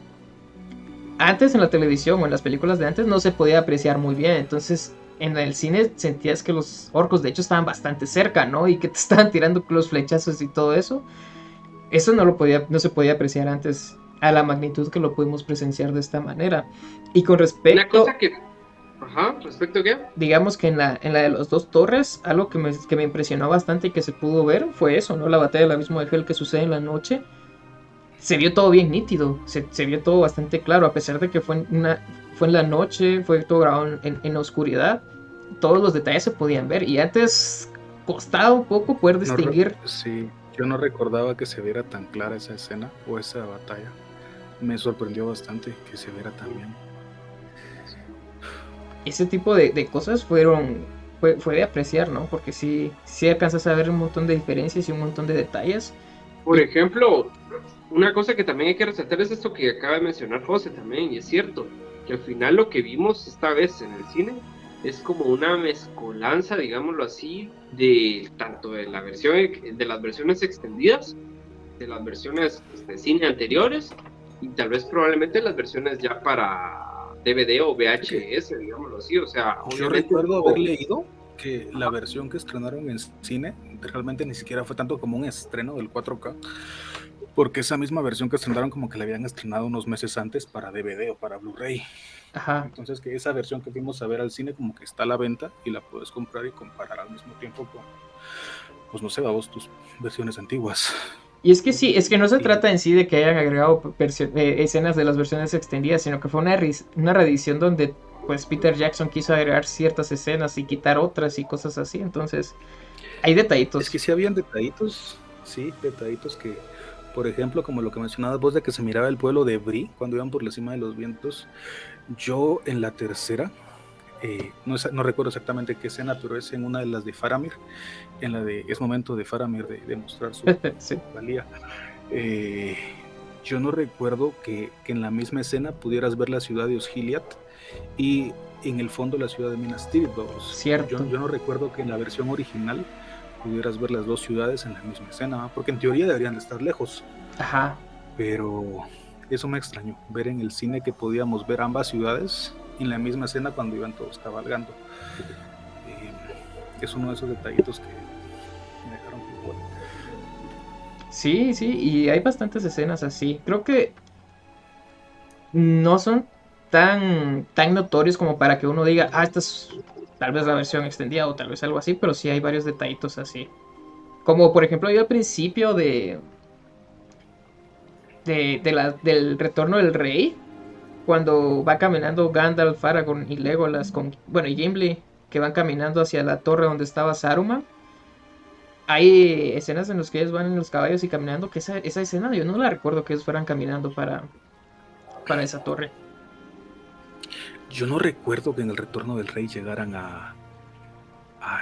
Antes en la televisión o en las películas de antes no se podía apreciar muy bien, entonces en el cine sentías que los orcos de hecho estaban bastante cerca, ¿no? Y que te estaban tirando los flechazos y todo eso. Eso no se podía apreciar antes a la magnitud que lo pudimos presenciar de esta manera. Y con respecto... Una cosa que... ¿respecto a qué? Digamos que en la de las 2 torres, algo que me impresionó bastante y que se pudo ver fue eso, ¿no? La batalla del abismo de Helm que sucede en la noche. Se vio todo bien nítido, se vio todo bastante claro, a pesar de que fue en la noche, fue todo grabado en la oscuridad, todos los detalles se podían ver, y antes costaba un poco poder distinguir. Sí, yo no recordaba que se viera tan clara esa escena o esa batalla. Me sorprendió bastante que se viera tan bien. Ese tipo de cosas fue de apreciar, ¿no? Porque sí alcanzas a ver un montón de diferencias y un montón de detalles. Por ejemplo, una cosa que también hay que resaltar es esto que acaba de mencionar José también, y es cierto, que al final lo que vimos esta vez en el cine es como una mezcolanza, digámoslo así, de tanto de las versiones extendidas, de las versiones de cine anteriores, y tal vez probablemente las versiones ya para DVD o VHS, digámoslo así, o sea... Yo recuerdo haber leído que la versión que estrenaron en cine realmente ni siquiera fue tanto como un estreno del 4K, porque esa misma versión que estrenaron como que la habían estrenado unos meses antes para DVD o para Blu-ray. Ajá. Entonces que esa versión que fuimos a ver al cine como que está a la venta y la puedes comprar y comparar al mismo tiempo con, pues no sé, vos tus versiones antiguas. Y es que sí, es que no se Y trata en sí de que hayan agregado escenas de las versiones extendidas, sino que fue una reedición donde pues Peter Jackson quiso agregar ciertas escenas y quitar otras y cosas así. Entonces, hay es que detallitos. sí habían detallitos, sí, detallitos que, por ejemplo, como lo que mencionabas vos de que se miraba el pueblo de Bree cuando iban por la cima de los vientos. Yo en la tercera, no recuerdo exactamente qué escena, pero es en una de las de Faramir, en la de es momento de Faramir de mostrar su Sí. valía. Yo no recuerdo que en la misma escena pudieras ver la ciudad de Osgiliath y en el fondo la ciudad de Minas Tirith. Cierto. Yo no recuerdo que en la versión original pudieras ver las dos ciudades en la misma escena, ¿no? Porque en teoría deberían de estar lejos. Ajá. Pero eso me extrañó, ver en el cine que podíamos ver ambas ciudades en la misma escena cuando iban todos cabalgando. Es uno de esos detallitos que me dejaron igual. Sí, y hay bastantes escenas así. Creo que no son tan notorios como para que uno diga, esta es tal vez la versión extendida o tal vez algo así, pero sí hay varios detallitos así. Como por ejemplo yo al principio del Retorno del Rey, cuando va caminando Gandalf, Aragorn y Legolas y Gimli, que van caminando hacia la torre donde estaba Saruman. Hay escenas en las que ellos van en los caballos y caminando, que esa escena yo no la recuerdo que ellos fueran caminando para esa torre. Yo no recuerdo que en el Retorno del Rey llegaran a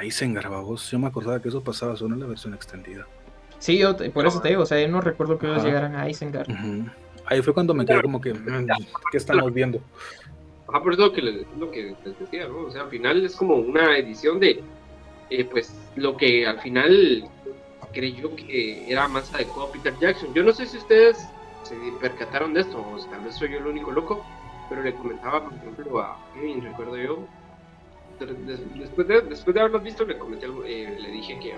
Isengard, vos. Yo me acordaba que eso pasaba solo en la versión extendida. Sí, por eso te digo, o sea, yo no recuerdo que ellos llegaran a Isengard. Ahí fue cuando me quedé como que, ¿qué estamos viendo? Por eso lo que les decía, ¿no? O sea, al final es como una edición de, pues, lo que al final creyó que era más adecuado Peter Jackson. Yo no sé si ustedes se percataron de esto, o tal vez soy yo el único loco, pero le comentaba, por ejemplo, a Kevin, recuerdo yo, después de haberlos visto, le comenté algo, le dije que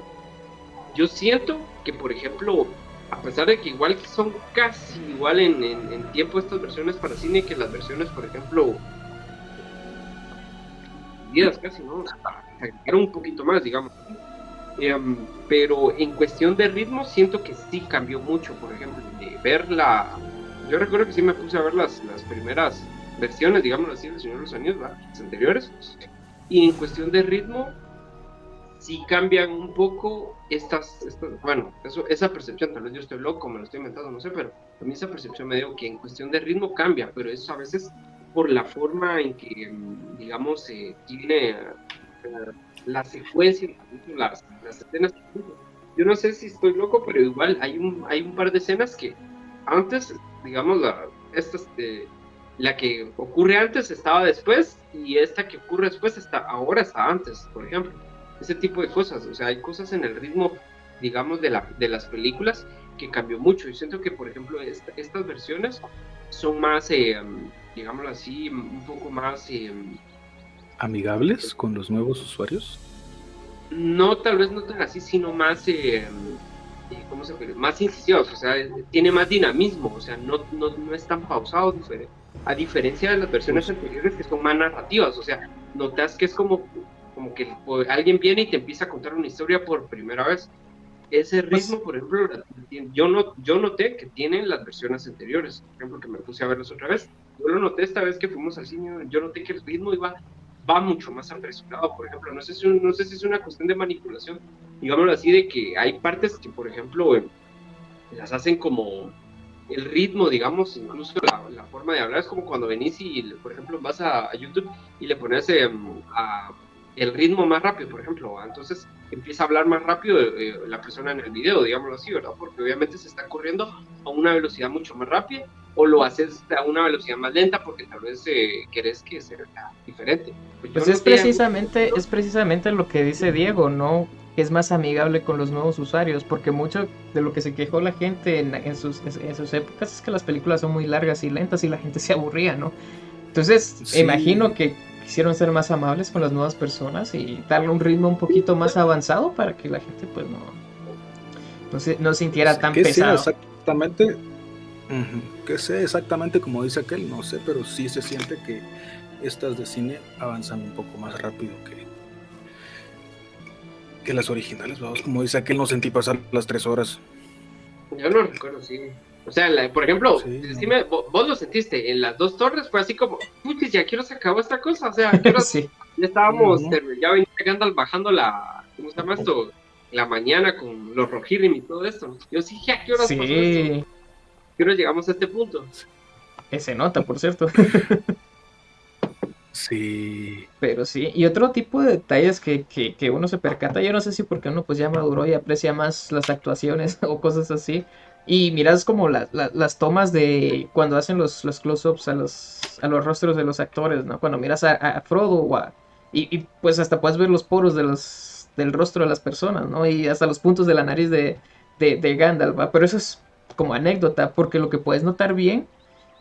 yo siento que, por ejemplo, a pesar de que igual son casi igual en tiempo estas versiones para cine que las versiones, por ejemplo, casi, ¿no? Agregaron un poquito más, digamos. Pero en cuestión de ritmo siento que sí cambió mucho, por ejemplo, de verla. Yo recuerdo que sí me puse a ver las primeras versiones, digamos así, del Señor de los Anillos, las anteriores, y en cuestión de ritmo sí cambian un poco bueno, esa percepción, tal vez yo estoy loco, me lo estoy inventando, no sé, pero a mí esa percepción me digo que en cuestión de ritmo cambia, pero eso a veces por la forma en que, digamos, tiene la secuencia, las escenas. Yo no sé si estoy loco, pero igual hay un par de escenas que antes, digamos, la que ocurre antes estaba después y esta que ocurre después ahora está antes, por ejemplo. Ese tipo de cosas, o sea, hay cosas en el ritmo, digamos, de las películas que cambió mucho. Yo siento que, por ejemplo, estas versiones son más, digámoslo así, un poco más... ¿amigables con los nuevos usuarios? No, tal vez no tan así, sino más, ¿cómo se puede? Más incisivos, o sea, tiene más dinamismo, o sea, no es tan pausado, a diferencia de las versiones anteriores que son más narrativas, o sea, notas que es como que alguien viene y te empieza a contar una historia por primera vez. Ese ritmo, por ejemplo, yo noté que tienen las versiones anteriores, por ejemplo, que me puse a verlas otra vez, yo lo noté esta vez que fuimos al cine, yo noté que el ritmo va mucho más apresurado, por ejemplo, no sé si es una cuestión de manipulación, digámoslo así, de que hay partes que, por ejemplo, las hacen como el ritmo, digamos, incluso la forma de hablar, es como cuando venís y, por ejemplo, vas a YouTube y le pones el ritmo más rápido, por ejemplo, entonces empieza a hablar más rápido la persona en el video, digámoslo así, ¿verdad? Porque obviamente se está corriendo a una velocidad mucho más rápida, o lo haces a una velocidad más lenta porque tal vez querés que sea diferente. Pues es precisamente lo que dice Diego, ¿no? Es más amigable con los nuevos usuarios, porque mucho de lo que se quejó la gente en sus épocas es que las películas son muy largas y lentas y la gente se aburría, ¿no? Entonces, sí, imagino que quisieron ser más amables con las nuevas personas y darle un ritmo un poquito más avanzado para que la gente pues no sintiera tan pesado. Sí, exactamente. Que sé exactamente como dice aquel, no sé, pero sí se siente que estas de cine avanzan un poco más rápido que las originales, vamos, como dice aquel, no sentí pasar las 3 horas. Yo no recuerdo, sí. O sea, por ejemplo, Sí, no. decime, vos lo sentiste, en las dos torres fue así como, putis, ya quiero se acabó esta cosa, o sea, quiero, Sí, ya estábamos, Ujú. ya venía Gandalf bajando ¿cómo se llama esto? La mañana con los Rohirrim y todo esto, ¿no? Yo sí, ¿a qué horas pasó esto? sí, ¿Qué horas llegamos a este punto? se nota, por cierto. Sí. Pero sí, y otro tipo de detalles que uno se percata, yo no sé si porque uno pues ya maduró y aprecia más las actuaciones o cosas así, y miras como las tomas de cuando hacen los close-ups a los rostros de los actores, ¿no? Cuando miras a Frodo y pues hasta puedes ver los poros del rostro de las personas, ¿no? Y hasta los puntos de la nariz de Gandalf, ¿va? Pero eso es como anécdota, porque lo que puedes notar bien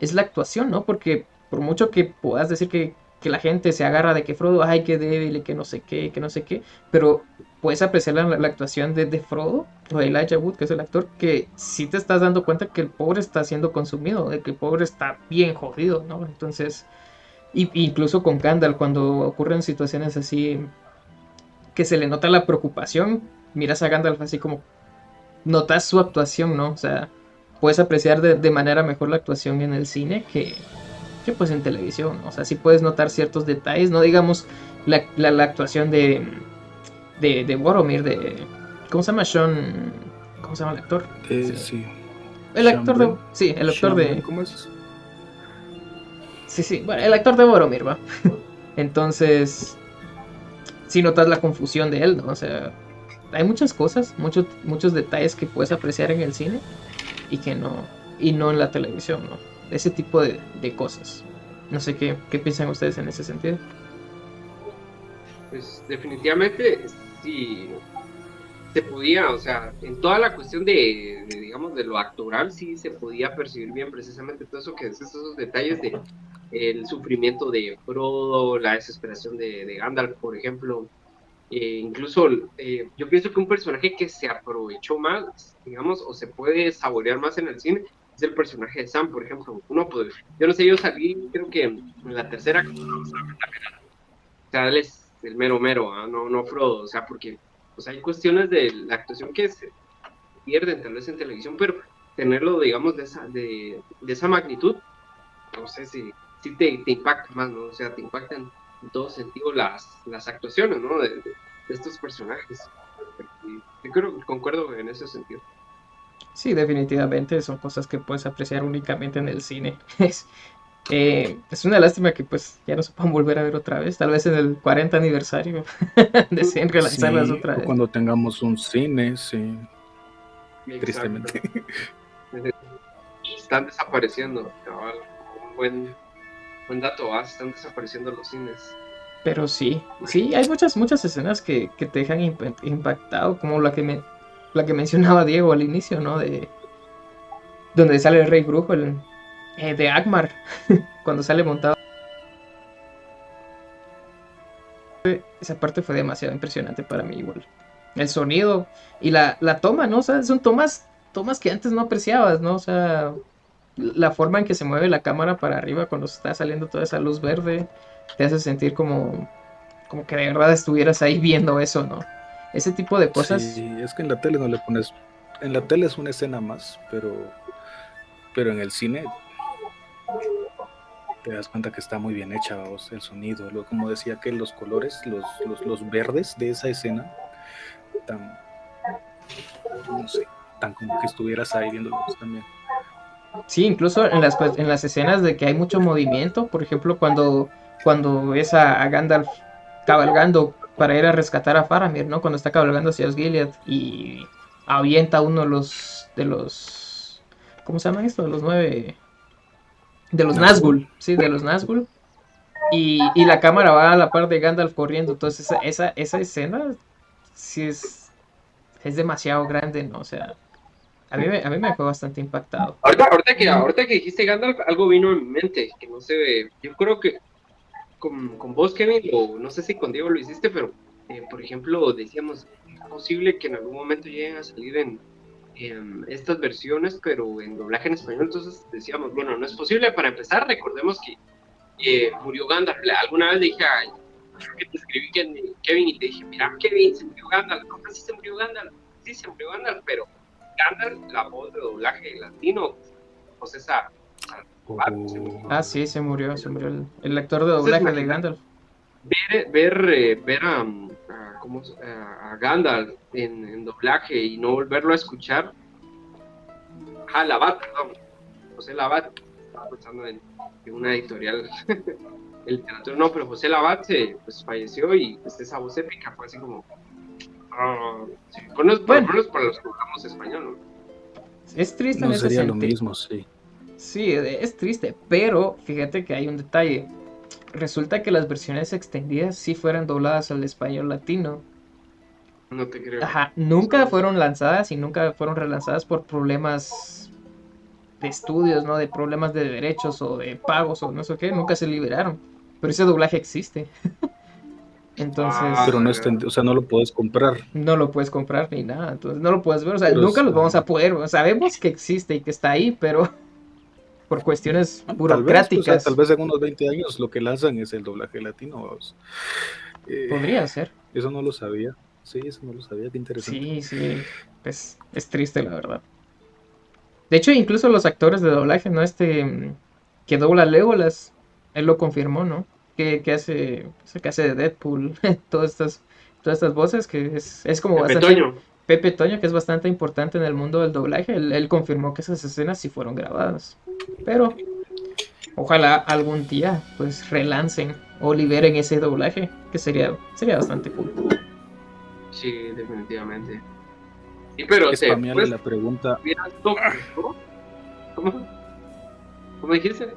es la actuación, ¿no? Porque por mucho que puedas decir que la gente se agarra de que Frodo, ay, qué débil, y que no sé qué, que no sé qué, pero puedes apreciar la actuación de Frodo, o de Elijah Wood, que es el actor, que sí te estás dando cuenta que el pobre está siendo consumido, de que el pobre está bien jodido, ¿no? Entonces, incluso con Gandalf, cuando ocurren situaciones así, que se le nota la preocupación, miras a Gandalf así como, notas su actuación, ¿no? O sea, puedes apreciar de manera mejor la actuación en el cine que pues en televisión, ¿no? O sea, sí puedes notar ciertos detalles, no digamos la actuación de Boromir, ¿cómo se llama? ¿Cómo se llama el actor? Sí. El actor de, sí, el actor Sean Ben, de, ¿cómo es? sí, bueno, el actor de Boromir, va. Entonces, sí notas la confusión de él, ¿no? O sea, hay muchas cosas, muchos detalles que puedes apreciar en el cine y no en la televisión, ¿no? Ese tipo de cosas. No sé qué piensan ustedes en ese sentido. Pues definitivamente sí se podía, o sea, en toda la cuestión digamos, de lo actoral, sí se podía percibir bien precisamente todo eso que es esos detalles de el sufrimiento de Frodo, la desesperación de Gandalf, por ejemplo. Incluso yo pienso que un personaje que se aprovechó más, digamos, o se puede saborear más en el cine, es el personaje de Sam, por ejemplo. Uno, pues, yo no sé, yo salí, creo que en la tercera, o sea, él es el mero mero, ¿ah? No, no Frodo, o sea, porque pues, hay cuestiones de la actuación que se pierden tal vez en televisión, pero tenerlo, digamos, de esa magnitud, no sé si te impacta más, ¿no? O sea, te impactan en todo sentido las actuaciones, ¿no? De estos personajes. Y yo creo que concuerdo en ese sentido. Sí, definitivamente son cosas que puedes apreciar únicamente en el cine. Es una lástima que pues ya no se puedan volver a ver otra vez, tal vez en el 40 aniversario deciden relanzarlas Sí, otra o vez. cuando tengamos un cine, sí, Exacto. tristemente. Están desapareciendo, cabal. Un buen dato, están desapareciendo los cines. Pero sí, sí, hay muchas escenas que te dejan impactado, como la que mencionaba Diego al inicio, ¿no? Donde sale el rey brujo, de Agmar, cuando sale montado. Esa parte fue demasiado impresionante para mí igual. El sonido y la toma, ¿no? O sea, son tomas que antes no apreciabas, ¿no? O sea, la forma en que se mueve la cámara para arriba cuando está saliendo toda esa luz verde te hace sentir como que de verdad estuvieras ahí viendo eso, ¿no? Ese tipo de cosas, Sí, es que en la tele no le pones, en la tele es una escena más, pero en el cine te das cuenta que está muy bien hecha, vamos, el sonido, como decía que los colores, los verdes de esa escena, tan, no sé, tan como que estuvieras ahí viéndolos también. sí, incluso en las escenas de que hay mucho movimiento, por ejemplo, cuando ves a Gandalf cabalgando para ir a rescatar a Faramir, ¿no? Cuando está cabalgando hacia Osgiliath y avienta uno de los, ¿cómo se llaman esto? De los Nazgûl. Nazgûl, sí, de los Nazgûl. Y la cámara va a la par de Gandalf corriendo. Entonces esa escena sí es demasiado grande, ¿no? O sea, a mí me dejó bastante impactado. Ahorita que dijiste Gandalf, algo vino en mi mente, que no sé, yo creo que con vos, Kevin, o no sé si con Diego lo hiciste, pero por ejemplo, decíamos, ¿es posible que en algún momento lleguen a salir estas versiones, pero en doblaje en español. Entonces decíamos, bueno, no es posible. Para empezar, recordemos que murió Gandalf. Alguna vez le dije, creo que te escribí Kevin y te dije, mira, Kevin, se murió Gandalf. ¿Cómo así se murió Gandalf? Sí, se murió Gandalf, pero Gandalf, la voz de doblaje latino, pues esa... Sí, se murió el actor de doblaje de Gandalf. Ver a Gandalf en doblaje y no volverlo a escuchar. Labat, perdón. José Labat, estaba pensando en una editorial de literatura, no, pero José Labat pues falleció y pues, esa voz épica fue así como... sí. Por lo menos para los que hablamos español, ¿no? Es triste No en ese sería sentido. lo mismo, sí. Sí, es triste, pero fíjate que hay un detalle. Resulta que las versiones extendidas sí fueran dobladas al español latino. No te creo. Ajá, nunca fueron lanzadas y nunca fueron relanzadas por problemas de estudios, ¿no? De problemas de derechos o de pagos o no sé qué, nunca se liberaron. Pero ese doblaje existe. Entonces... Pero no o sea, no lo puedes comprar. No lo puedes comprar ni nada, entonces no lo puedes ver, o sea, Pero nunca los vamos a poder, sabemos que existe y que está ahí, pero por cuestiones burocráticas. Tal vez en unos 20 años lo que lanzan es el doblaje latino. Podría ser. Eso no lo sabía. Sí, eso no lo sabía, qué interesante. Sí, es triste la verdad. De hecho, incluso los actores de doblaje, ¿no? Que dobla Legolas, él lo confirmó, ¿no? Que hace de Deadpool, todas estas voces, que es como Pepe bastante... Toño. Pepe Toño, que es bastante importante en el mundo del doblaje, él confirmó que esas escenas sí fueron grabadas. Pero ojalá algún día pues relancen o liberen ese doblaje, que sería bastante cool. Sí, definitivamente. Sí, pero spamearle la pregunta. ¿Cómo dijiste?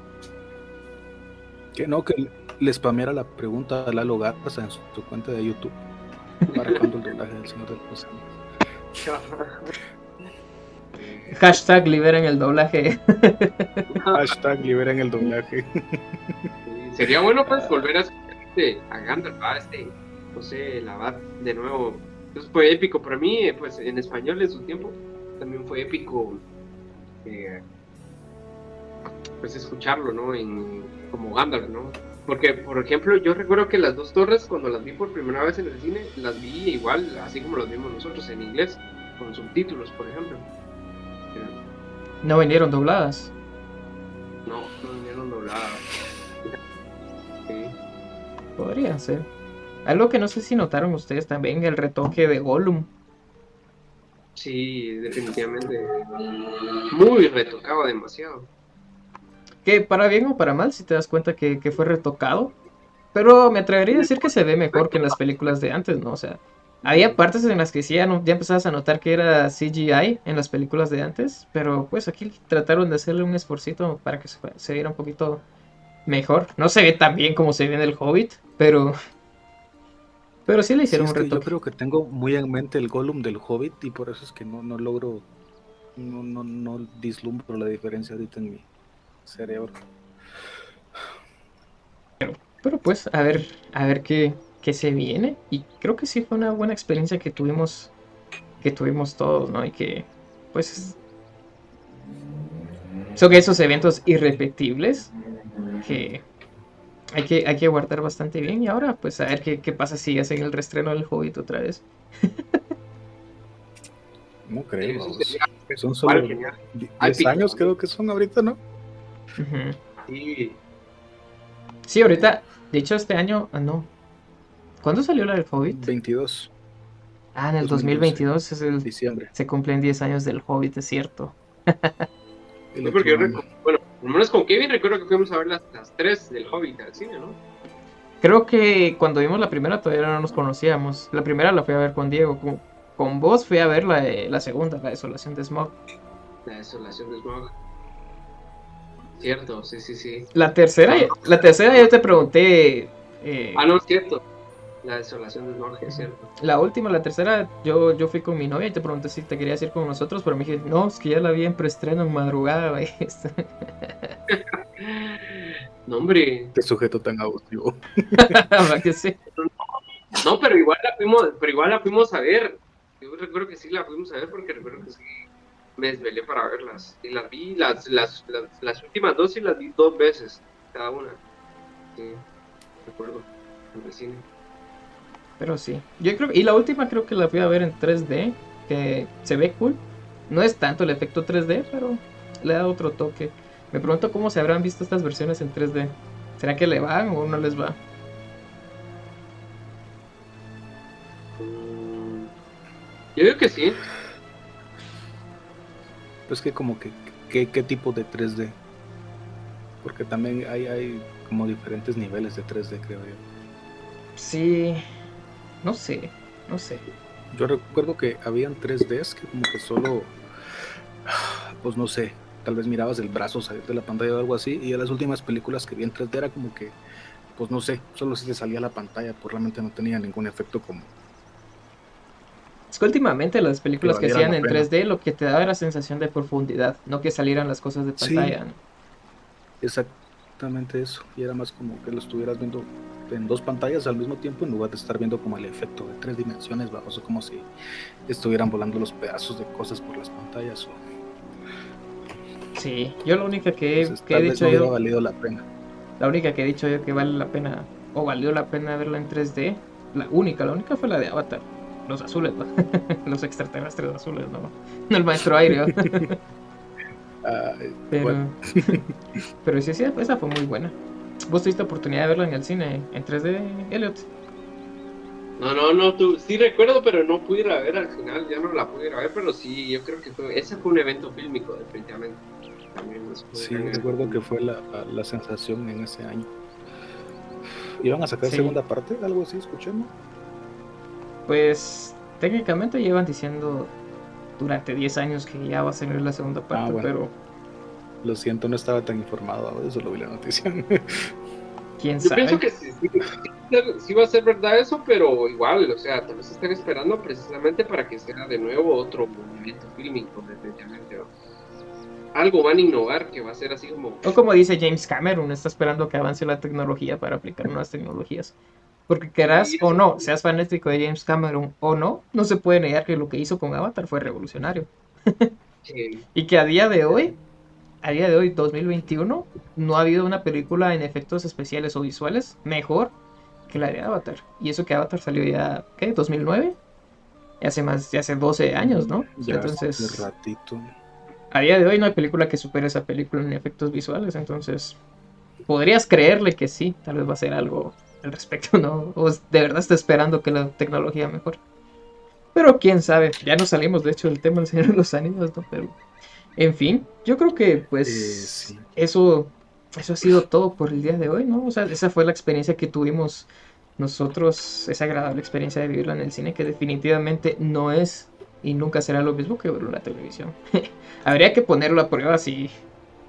Que no, que le spameara la pregunta a Lalo Garza en su cuenta de YouTube. ¿Para cuándo el doblaje del Señor de los Anillos? Hashtag liberen el doblaje. Hashtag liberen el doblaje. Sí, sería bueno pues volver a escuchar a Gandalf, José Labat de nuevo. Entonces fue épico para mí, pues en español en su tiempo también fue épico pues escucharlo, ¿no? Como Gandalf, ¿no? Porque, por ejemplo, yo recuerdo que las dos torres, cuando las vi por primera vez en el cine, las vi igual, así como las vimos nosotros en inglés, con subtítulos, por ejemplo. ¿No vinieron dobladas? No vinieron dobladas. Sí. Podría ser. Algo que no sé si notaron ustedes también, el retoque de Gollum. Sí, definitivamente. Muy retocado, demasiado. Que para bien o para mal, si te das cuenta que fue retocado. Pero me atrevería a decir que se ve mejor que en las películas de antes, ¿no? O sea, había partes en las que sí ya empezabas a notar que era CGI en las películas de antes. Pero pues aquí trataron de hacerle un esforcito para que se viera un poquito mejor. No se ve tan bien como se ve en el Hobbit, pero sí le hicieron un retoque. Yo creo que tengo muy en mente el Gollum del Hobbit y por eso es que no logro, no vislumbro la diferencia ahorita en mi cerebro. Pero pues a ver qué se viene. Y creo que sí fue una buena experiencia que tuvimos todos, ¿no? Y que pues son esos eventos irrepetibles que hay que guardar bastante bien. Y ahora pues a ver qué pasa si hacen el reestreno del Hobbit otra vez. No creo. Son solo 10 años creo que son ahorita, ¿no? Sí. Sí, ahorita, de hecho este año, no. ¿Cuándo salió la del Hobbit? 22. En el 2022 es el diciembre. Se cumplen 10 años del Hobbit, es cierto. Sí, porque yo bueno, por lo menos con Kevin recuerdo que fuimos a ver las 3 del Hobbit al cine, ¿no? Creo que cuando vimos la primera todavía no nos conocíamos. La primera la fui a ver con Diego. Con vos fui a ver la segunda, la Desolación de Smaug. La Desolación de Smaug. Cierto, sí. La tercera yo te pregunté... no, es cierto. La Desolación de Smaug, es cierto. La tercera, yo fui con mi novia y te pregunté si te querías ir con nosotros, pero me dije, no, es que ya la vi en preestreno en madrugada, güey. No, hombre. Qué sujeto tan abusivo. Que sí. No, pero igual la fuimos a ver. Yo recuerdo que sí la fuimos a ver porque recuerdo que sí me desvelé para verlas. Y las vi, las últimas dos y las vi 2 veces, cada una. Sí, recuerdo, en el cine. Pero sí, yo creo, y la última creo que la fui a ver en 3D, que se ve cool. No es tanto el efecto 3D, pero le da otro toque. Me pregunto cómo se habrán visto estas versiones en 3D. ¿Será que le van o no les va? Yo digo que sí. Pues que como que, ¿qué tipo de 3D? Porque también hay como diferentes niveles de 3D, creo yo. Sí, no sé, no sé. Yo recuerdo que habían 3Ds que como que solo, pues no sé, tal vez mirabas el brazo salir de la pantalla o algo así, y en las últimas películas que vi en 3D era como que, pues no sé, solo si te salía la pantalla, pues realmente no tenía ningún efecto como Es que últimamente las que películas que valiera hacían la en pena. 3D lo que te daba era sensación de profundidad, no que salieran las cosas de Sí, pantalla, ¿no? exactamente eso, y era más como que lo estuvieras viendo en dos pantallas al mismo tiempo en lugar de estar viendo como el efecto de 3 dimensiones, o como si estuvieran volando los pedazos de cosas por las pantallas. Sí, yo la única Entonces que he tal vez dicho no hubiera yo, valido la pena. la única que he dicho yo que vale la pena, o valió la pena verla en 3D, la única fue la de Avatar. Los azules, ¿no? Los extraterrestres azules, ¿no? No el maestro aire, ¿no? ¿Cuál? Pero, pero sí, esa fue muy buena. ¿Vos tuviste oportunidad de verla en el cine en 3D, Elliot? No, sí recuerdo, pero no pude ir a ver al final, ya no la pude ir a ver, pero sí, yo creo que ese fue un evento fílmico, definitivamente. También fue un Sí, gran evento recuerdo que fílmico. fue la sensación en ese año. ¿Iban a sacar Sí, segunda parte? Algo así, escuchemos. pues técnicamente llevan diciendo durante 10 años que ya va a salir la segunda Ah, parte, bueno, pero lo siento, no estaba tan informado, ahora solo vi la noticia. quién Yo pienso sabe. que sí va a ser verdad eso, pero igual, o sea, tal vez están esperando precisamente para que sea de nuevo otro movimiento fílmico, definitivamente. ¿No? Algo van a innovar que va a ser así como... O como dice James Cameron, está esperando que avance la tecnología para aplicar nuevas tecnologías. Porque querás Sí, o eso, no, seas fanático de James Cameron o no, no se puede negar que lo que hizo con Avatar fue revolucionario. sí, Y que a día de hoy, 2021, no ha habido una película en efectos especiales o visuales mejor que la de Avatar. Y eso que Avatar salió ya, ¿qué? ¿2009? Ya hace 12 años, ¿no? Ya hace Entonces, ratito. a día de hoy no hay película que supere esa película en efectos visuales. Entonces, podrías creerle que sí, tal vez va a ser algo al respecto, ¿no? O de verdad está esperando que la tecnología mejore. Pero quién sabe, ya no salimos de hecho del tema del Señor de los Anillos, ¿no? Pero, en fin, yo creo que pues Sí. eso ha sido todo por el día de hoy, ¿no? O sea, esa fue la experiencia que tuvimos nosotros, esa agradable experiencia de vivirla en el cine, que definitivamente no es y nunca será lo mismo que verlo en la televisión. Habría que ponerlo a prueba si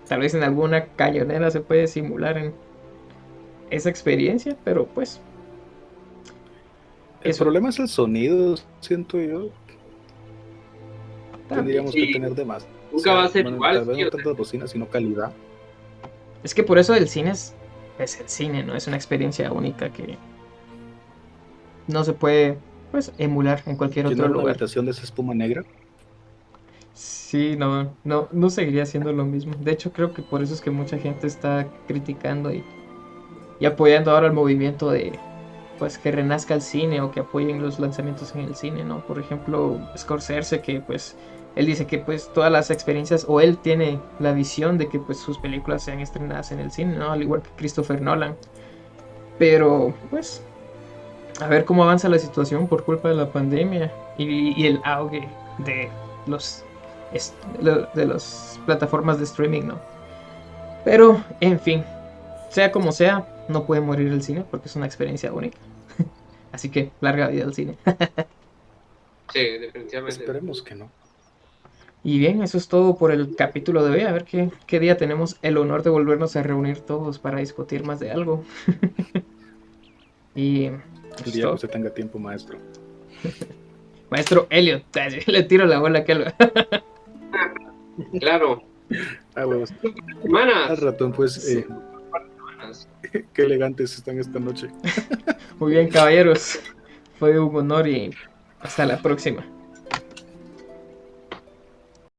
tal vez en alguna cañonera se puede simular en esa experiencia, pero pues El eso problema es el sonido, siento yo. también. Tendríamos que sí, tener nunca va a demasiado, ser bueno, igual, tal vez sí, no o sea, tantas bocinas, sino calidad. Es que por eso el cine es el cine, ¿no? Es una experiencia única que no se puede pues emular en cualquier otro Llenar una lugar. habitación de esa espuma negra. Sí, no seguiría siendo lo mismo. De hecho, creo que por eso es que mucha gente está criticando y apoyando ahora el movimiento de pues que renazca el cine o que apoyen los lanzamientos en el cine, ¿no? Por ejemplo, Scorsese, que pues él dice que pues todas las experiencias o él tiene la visión de que pues sus películas sean estrenadas en el cine, ¿no? Al igual que Christopher Nolan. Pero pues a ver cómo avanza la situación por culpa de la pandemia y el auge de los de las plataformas de streaming, ¿no? Pero, en fin, sea como sea, no puede morir el cine porque es una experiencia única. Así que, larga vida al cine. sí, definitivamente. Esperemos que no. Y bien, eso es todo por el capítulo de hoy. A ver qué día tenemos el honor de volvernos a reunir todos para discutir más de algo. Y eso El es día que todo. usted tenga tiempo, maestro. Maestro Elliot, le tiro la bola que Claro, Ah, huevos. Al semanas. ratón, pues, Sí. Semanas. qué elegantes están esta noche. Muy bien, caballeros. Fue un honor y hasta la próxima.